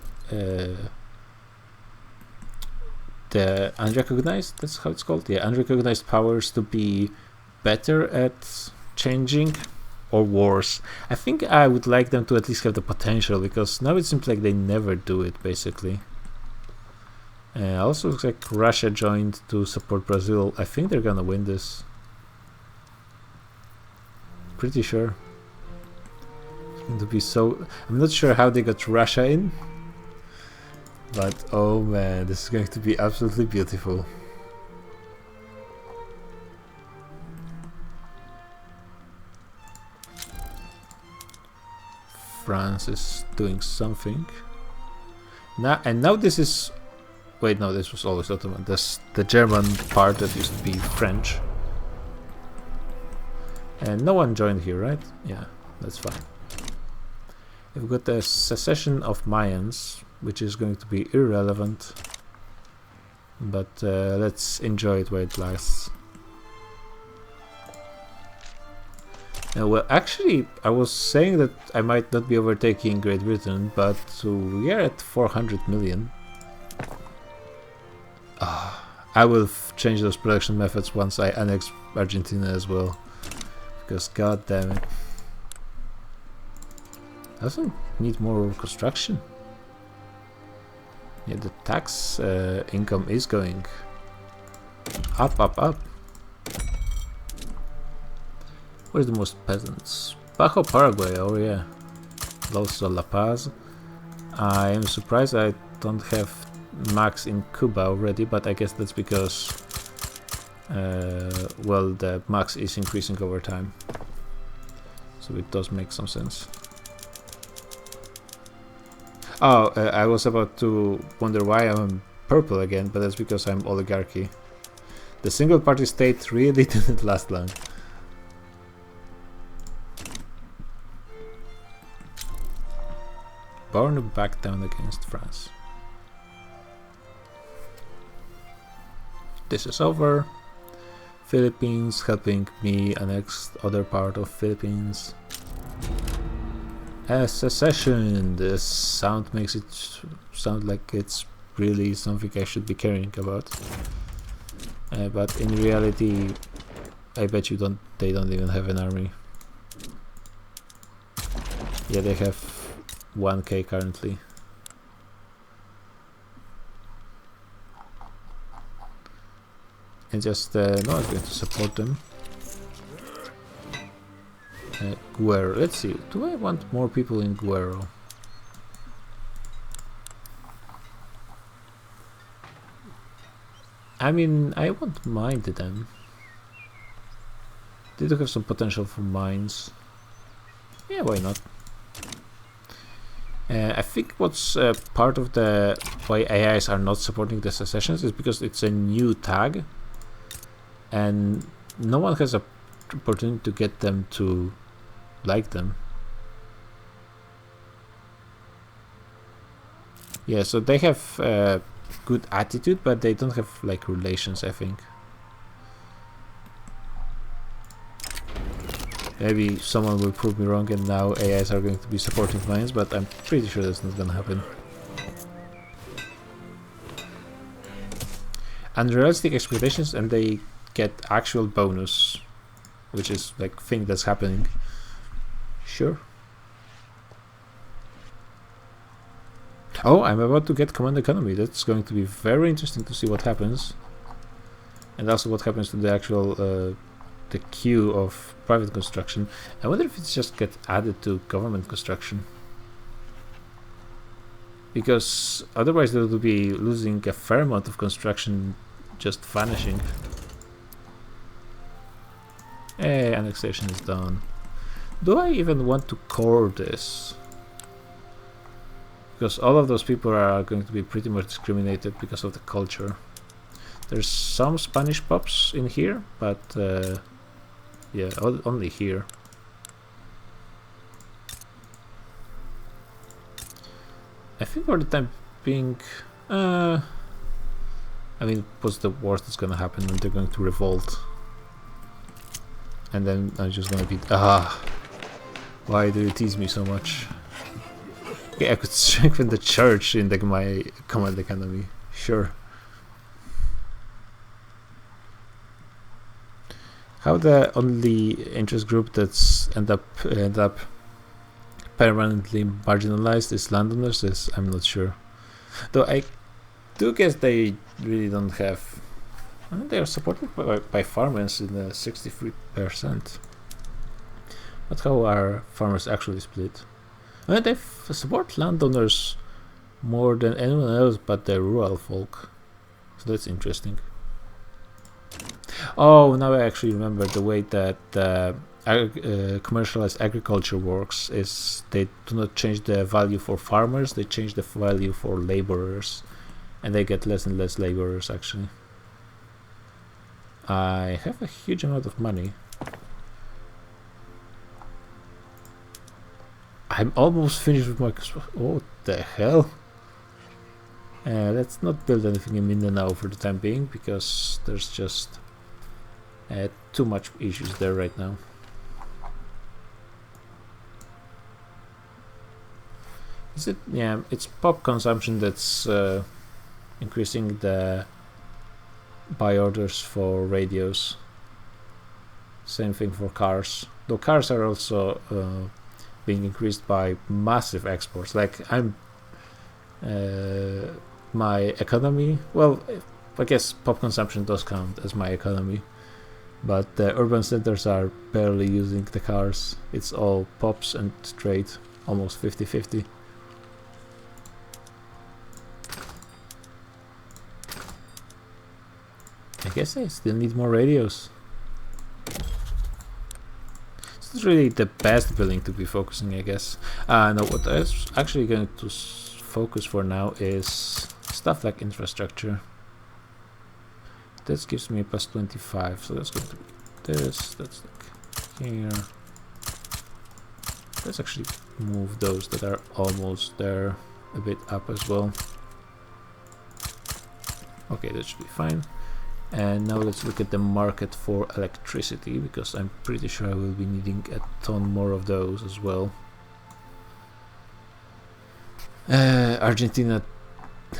unrecognized, that's how it's called? Yeah, unrecognized powers to be better at changing or worse? I think I would like them to at least have the potential, because now it seems like they never do it, basically. Also looks like Russia joined to support Brazil. I think they're gonna win this. Pretty sure. It's going to be so... I'm not sure how they got Russia in. But oh man, this is going to be absolutely beautiful. France is doing something. Now this is... Wait, no, this was always Ottoman. That's the German part that used to be French. And no one joined here, right? Yeah, that's fine. We've got the secession of Mayans, which is going to be irrelevant. But let's enjoy it while it lasts. Well, actually, I was saying that I might not be overtaking Great Britain, but we are at 400 million. I will change those production methods once I annex Argentina as well. Because god damn it. Doesn't need more construction. Yeah, the tax income is going up, up, up. Where's the most peasants? Bajo Paraguay, oh yeah. Also La Paz. I am surprised I don't have max in Cuba already, but I guess that's because well, the max is increasing over time, so it does make some sense. Oh, I was about to wonder why I'm purple again, but that's because I'm oligarchy. The single party state really didn't last long. Born back down against France. This is over. Philippines helping me annex other part of Philippines. A secession. The sound makes it sound like it's really something I should be caring about. But in reality, I bet you they don't even have an army. Yeah, they have 1k currently. And just no one's going to support them. Guerrero. Let's see. Do I want more people in Guerrero? I mean, I won't mind them. They do have some potential for mines. Yeah, why not? I think what's part of the why AIs are not supporting the secessions is because it's a new tag, and no one has a opportunity to get them to like them. Yeah, so they have good attitude, but they don't have like relations, I think. Maybe someone will prove me wrong and now AIs are going to be supporting mines, but I'm pretty sure that's not gonna happen. Unrealistic expectations, and they get actual bonus, which is like thing that's happening. Sure. Oh, I'm about to get command economy. That's going to be very interesting to see what happens. And also what happens to the actual the queue of private construction. I wonder if it's just get added to government construction. Because otherwise they will be losing a fair amount of construction just vanishing. Hey, annexation is done. Do I even want to core this? Because all of those people are going to be pretty much discriminated because of the culture. There's some Spanish pops in here, but yeah, only here. I think for the time being, I mean, what's the worst that's gonna happen when they're going to revolt? And then I'm just gonna be, why do you tease me so much? Okay, I could strengthen the church in my command economy, sure. How the only interest group that's end up permanently marginalized is landowners is I'm not sure. Though I do guess they really don't have. I mean, they are supported by farmers in the 63%. But how are farmers actually split? I mean, they support landowners more than anyone else but the rural folk. So that's interesting. Oh, now I actually remember the way that commercialized agriculture works is they do not change the value for farmers, they change the value for laborers, and they get less and less laborers actually. I have a huge amount of money. I'm almost finished with my... Oh, what the hell? Let's not build anything in Mindanao for the time being, because there's just too much issues there right now. Is it? Yeah, it's pop consumption that's increasing the buy orders for radios. Same thing for cars. Though cars are also being increased by massive exports. Like my economy. Well, I guess pop consumption does count as my economy. But the urban centers are barely using the cars. It's all pops and trade, almost 50-50. I guess I still need more radios. This is really the best building to be focusing, I guess. No, what I was actually going to focus for now is stuff like infrastructure. This gives me a plus 25, so that's going to be this, that's like here. Let's actually move those that are almost there a bit up as well. Okay, that should be fine. And now let's look at the market for electricity, because I'm pretty sure I will be needing a ton more of those as well. Argentina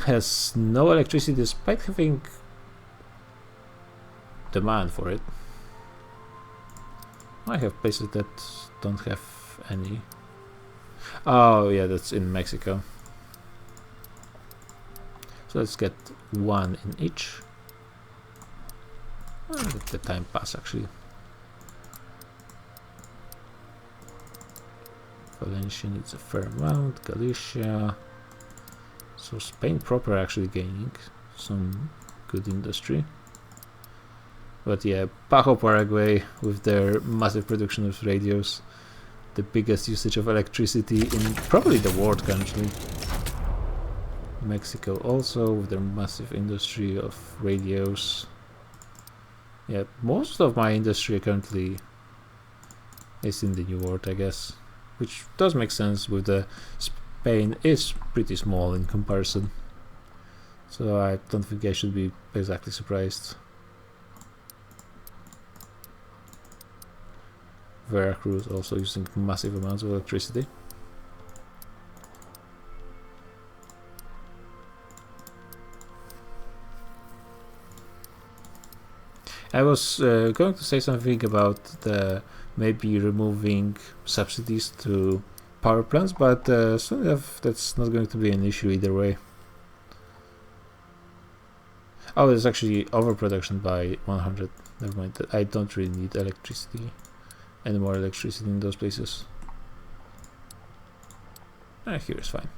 has no electricity despite having demand for it. I have places that don't have any. Oh yeah, that's in Mexico. So let's get one in each. Let the time pass actually. Valencia needs a fair amount, Galicia. So Spain proper actually gaining some good industry. But yeah, Bajo Paraguay with their massive production of radios, the biggest usage of electricity in probably the world currently. Mexico also with their massive industry of radios. Yeah, most of my industry currently is in the New World, I guess, which does make sense with the Spain is pretty small in comparison. So I don't think I should be exactly surprised. Veracruz also using massive amounts of electricity. I was going to say something about the maybe removing subsidies to power plants, but soon enough that's not going to be an issue either way. Oh, there's actually overproduction by 100. Never mind. I don't really need electricity, any more electricity in those places. Here is fine.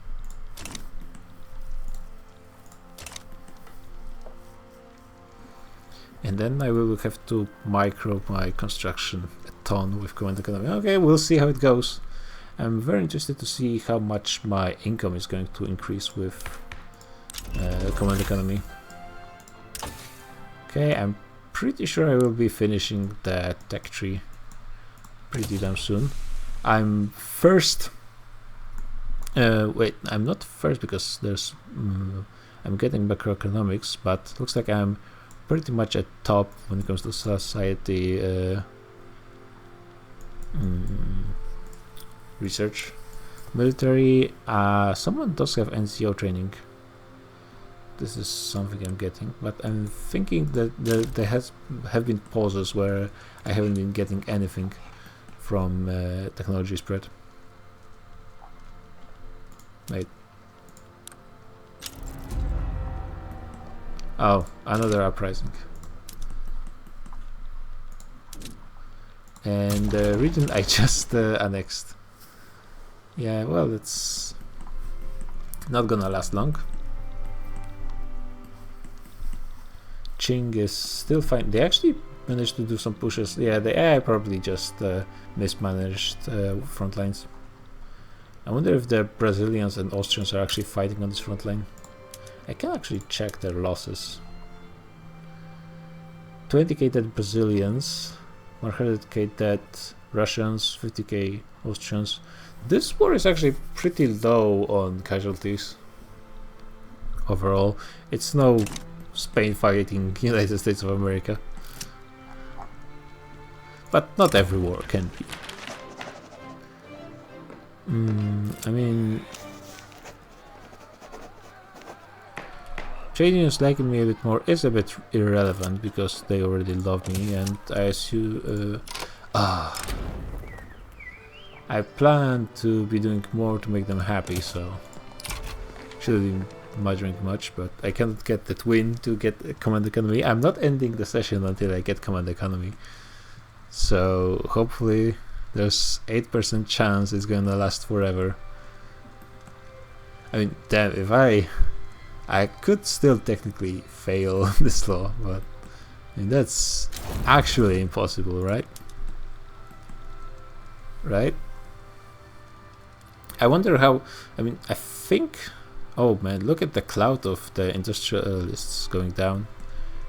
And then I will have to micro my construction a ton with command economy. Okay, we'll see how it goes. I'm very interested to see how much my income is going to increase with command economy. Okay, I'm pretty sure I will be finishing the tech tree pretty damn soon. I'm first. Wait, I'm not first because there's. I'm getting macroeconomics, but looks like I'm pretty much at top when it comes to society research. Military, someone does have NCO training. This is something I'm getting, but I'm thinking that there have been pauses where I haven't been getting anything from technology spread. Wait. Oh, another uprising. And the region I just annexed. Yeah, well, it's not gonna last long. Qing is still fine. They actually managed to do some pushes. Yeah, the AI probably just mismanaged front lines. I wonder if the Brazilians and Austrians are actually fighting on this front line. I can actually check their losses. 20k dead Brazilians, 100k dead Russians, 50k Austrians. This war is actually pretty low on casualties overall. It's no Spain fighting United States of America. But not every war can be. I mean, trade unions liking me a bit more is a bit irrelevant because they already love me, and I assume I plan to be doing more to make them happy, so shouldn't be measuring much, but I cannot get that win to get command economy. I'm not ending the session until I get command economy, so hopefully there's 8% chance it's gonna last forever. I mean, damn, if I could still technically fail this law, but I mean, that's actually impossible, right? Right? I wonder how. I mean, I think. Oh man, look at the cloud of the industrialists going down.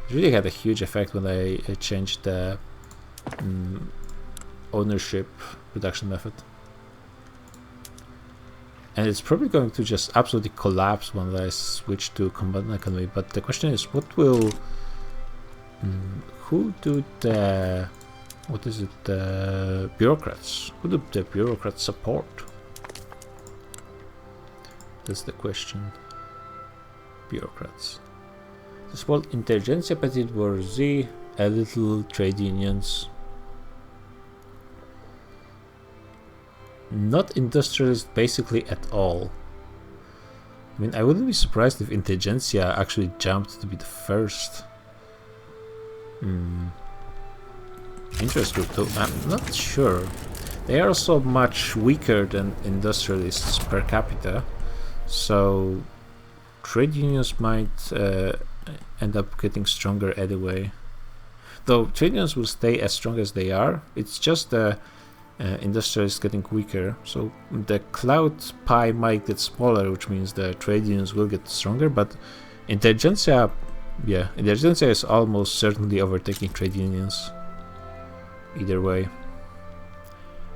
It really had a huge effect when I changed the ownership reduction method. And it's probably going to just absolutely collapse when I switch to command economy. But the question is, what will... who do the... what is it? The bureaucrats? Who do the bureaucrats support? That's the question. Bureaucrats. They support intelligentsia, petite bourgeoisie, a little trade unions. Not industrialists basically at all. I mean, I wouldn't be surprised if intelligentsia actually jumped to be the first interest group, though I'm not sure. They are also much weaker than industrialists per capita, so trade unions might end up getting stronger anyway. Though trade unions will stay as strong as they are, it's just the industrialists getting weaker, so the cloud pie might get smaller, which means the trade unions will get stronger, but intelligentsia, yeah, intelligentsia is almost certainly overtaking trade unions either way,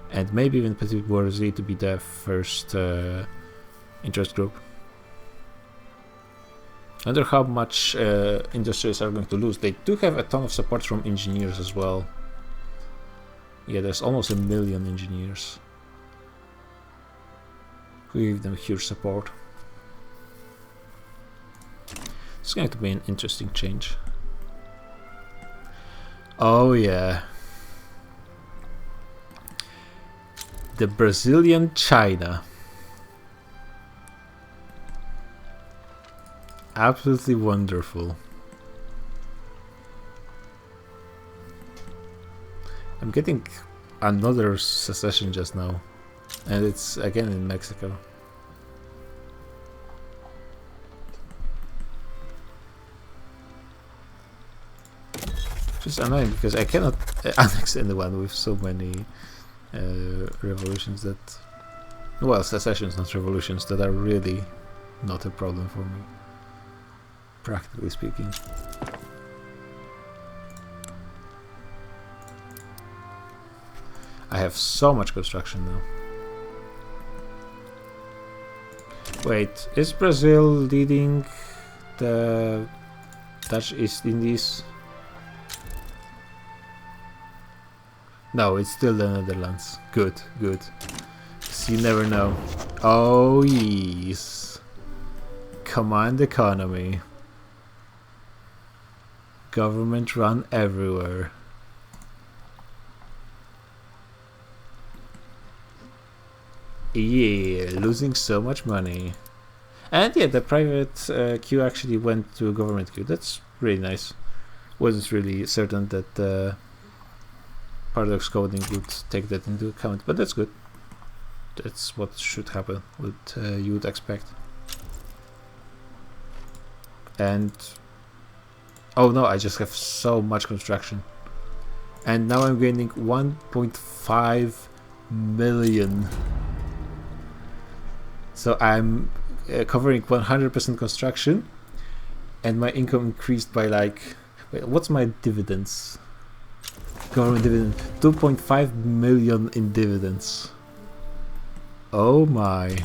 and maybe even petite bourgeoisie to be the first interest group. I wonder how much industrialists are going to lose. They do have a ton of support from engineers as well. Yeah, there's almost 1 million engineers who give them huge support. It's going to be an interesting change. Oh yeah. The Brazilian China. Absolutely wonderful. I'm getting another secession just now. And it's again in Mexico. Which is annoying because I cannot annex anyone with so many revolutions that... Well, secessions, not revolutions, that are really not a problem for me. Practically speaking. I have so much construction now. Wait, is Brazil leading the Dutch East Indies? No, it's still the Netherlands. Good, good. So you never know. Oh yes. Command economy. Government run everywhere. Yeah, losing so much money. And yeah, the private queue actually went to government queue. That's really nice. Wasn't really certain that paradox coding would take that into account, but that's good. That's what should happen, what you would expect. And oh no, I just have so much construction. And now I'm gaining 1.5 million. So I'm covering 100% construction, and my income increased by like... Wait, what's my dividends? Government dividend, 2.5 million in dividends. Oh my.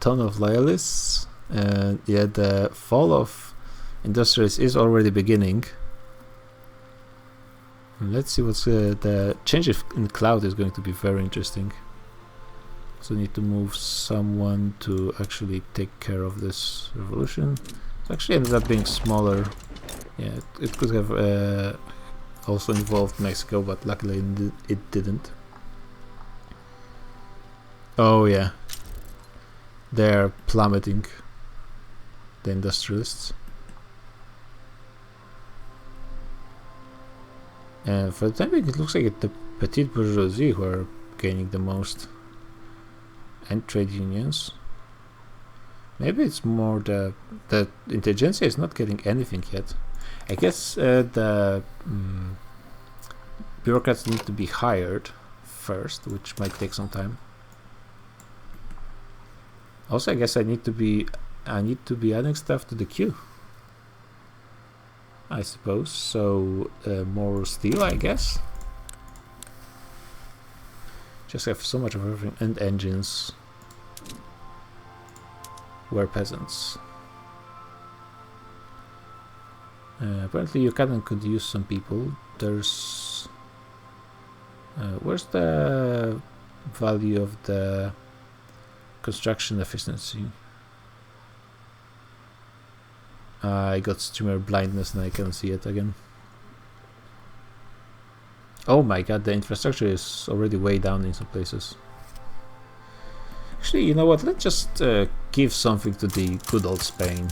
Ton of loyalists. And yeah, the fall of industrialists is already beginning. Let's see what's the change in cloud is going to be very interesting. So I need to move someone to actually take care of this revolution. It actually ended up being smaller. Yeah, it could have also involved Mexico, but luckily it didn't. Oh yeah, they're plummeting, the industrialists. And for the time being, it looks like it's the petite bourgeoisie who are gaining the most. And trade unions. Maybe it's more the intelligentsia is not getting anything yet. I guess the bureaucrats need to be hired first, which might take some time. Also, I guess I need to be adding stuff to the queue, I suppose. So more steel, I guess. Just have so much of everything, and engines. We're peasants. Apparently Yucatan could use some people. There's... where's the value of the construction efficiency? I got streamer blindness and I can't see it again. Oh my god, the infrastructure is already way down in some places. Actually, you know what? Let's just give something to the good old Spain.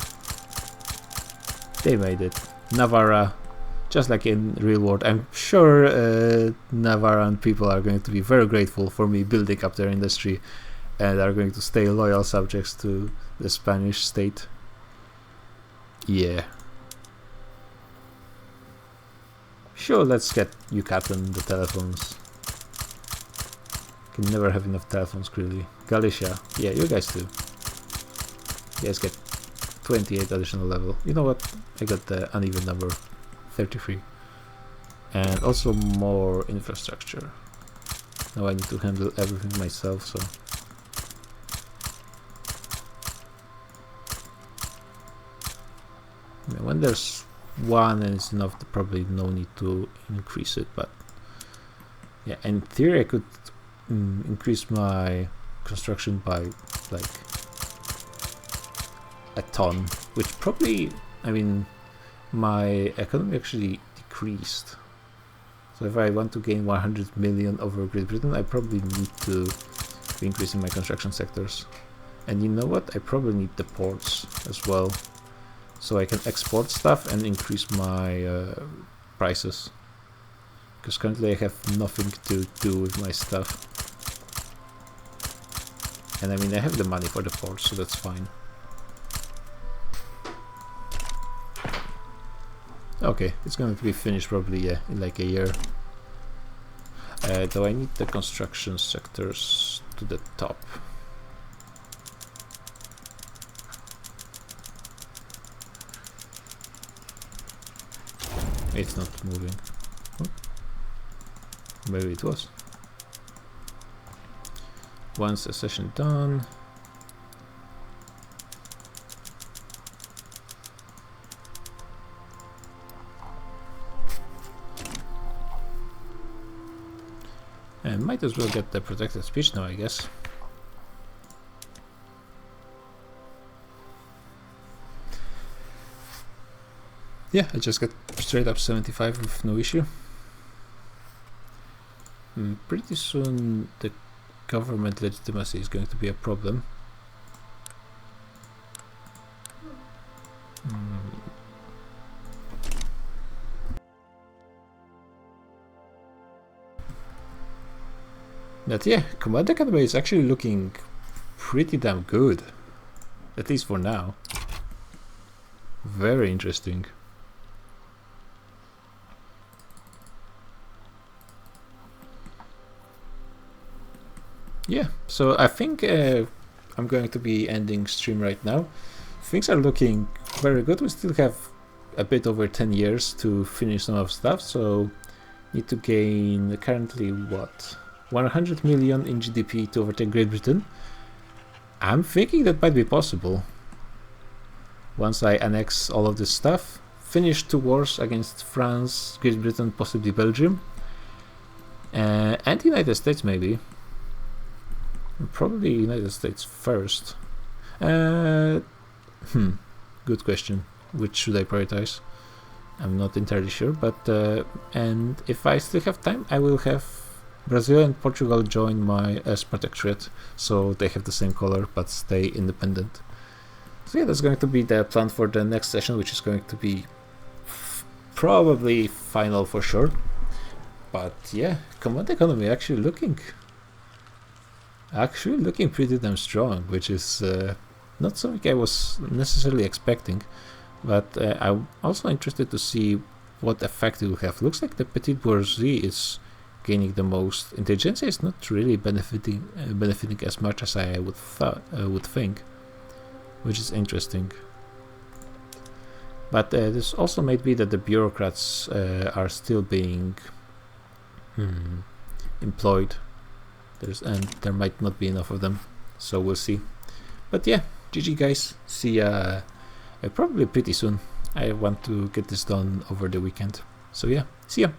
They made it. Navarra, just like in real world. I'm sure Navarran people are going to be very grateful for me building up their industry and are going to stay loyal subjects to the Spanish state. Yeah. Sure, let's get Yucatan the telephones. Can never have enough telephones, clearly. Galicia, yeah, you guys too. You guys get 28 additional level. You know what? I got the uneven number, 33. And also more infrastructure. Now I need to handle everything myself, so... when there's one and it's enough, probably no need to increase it, but... yeah, in theory I could increase my construction by like a ton, which probably, I mean, my economy actually decreased. So if I want to gain 100 million over Great Britain, I probably need to be increasing my construction sectors. And you know what? I probably need the ports as well, so I can export stuff and increase my prices. Because currently I have nothing to do with my stuff. And I mean, I have the money for the ports, so that's fine. Okay, it's going to be finished probably, yeah, in like a year. Though I need the construction sectors to the top. It's not moving. Oh. Maybe it was. Once a session done. And might as well get the protected speech now, I guess. Yeah, I just got straight up 75 with no issue. Pretty soon the government legitimacy is going to be a problem. But yeah, Command Academy is actually looking pretty damn good. At least for now. Very interesting. Yeah, so I think I'm going to be ending stream right now. Things are looking very good. We still have a bit over 10 years to finish some of stuff, so need to gain currently what? 100 million in GDP to overtake Great Britain. I'm thinking that might be possible. Once I annex all of this stuff, finish 2 wars against France, Great Britain, possibly Belgium, and the United States maybe. Probably United States first. Good question. Which should I prioritize? I'm not entirely sure, but and if I still have time, I will have Brazil and Portugal join my protectorate, so they have the same color but stay independent. So yeah, that's going to be the plan for the next session, which is going to be probably final for sure. But yeah, Command Economy actually looking pretty damn strong, which is not something I was necessarily expecting. But I'm also interested to see what effect it will have. Looks like the petite bourgeoisie is gaining the most. Intelligentsia is not really benefiting as much as I would think, which is interesting. But this also might be that the bureaucrats are still being employed. And there might not be enough of them, so we'll see. But yeah, GG guys, see ya probably pretty soon. I want to get this done over the weekend, so yeah, see ya.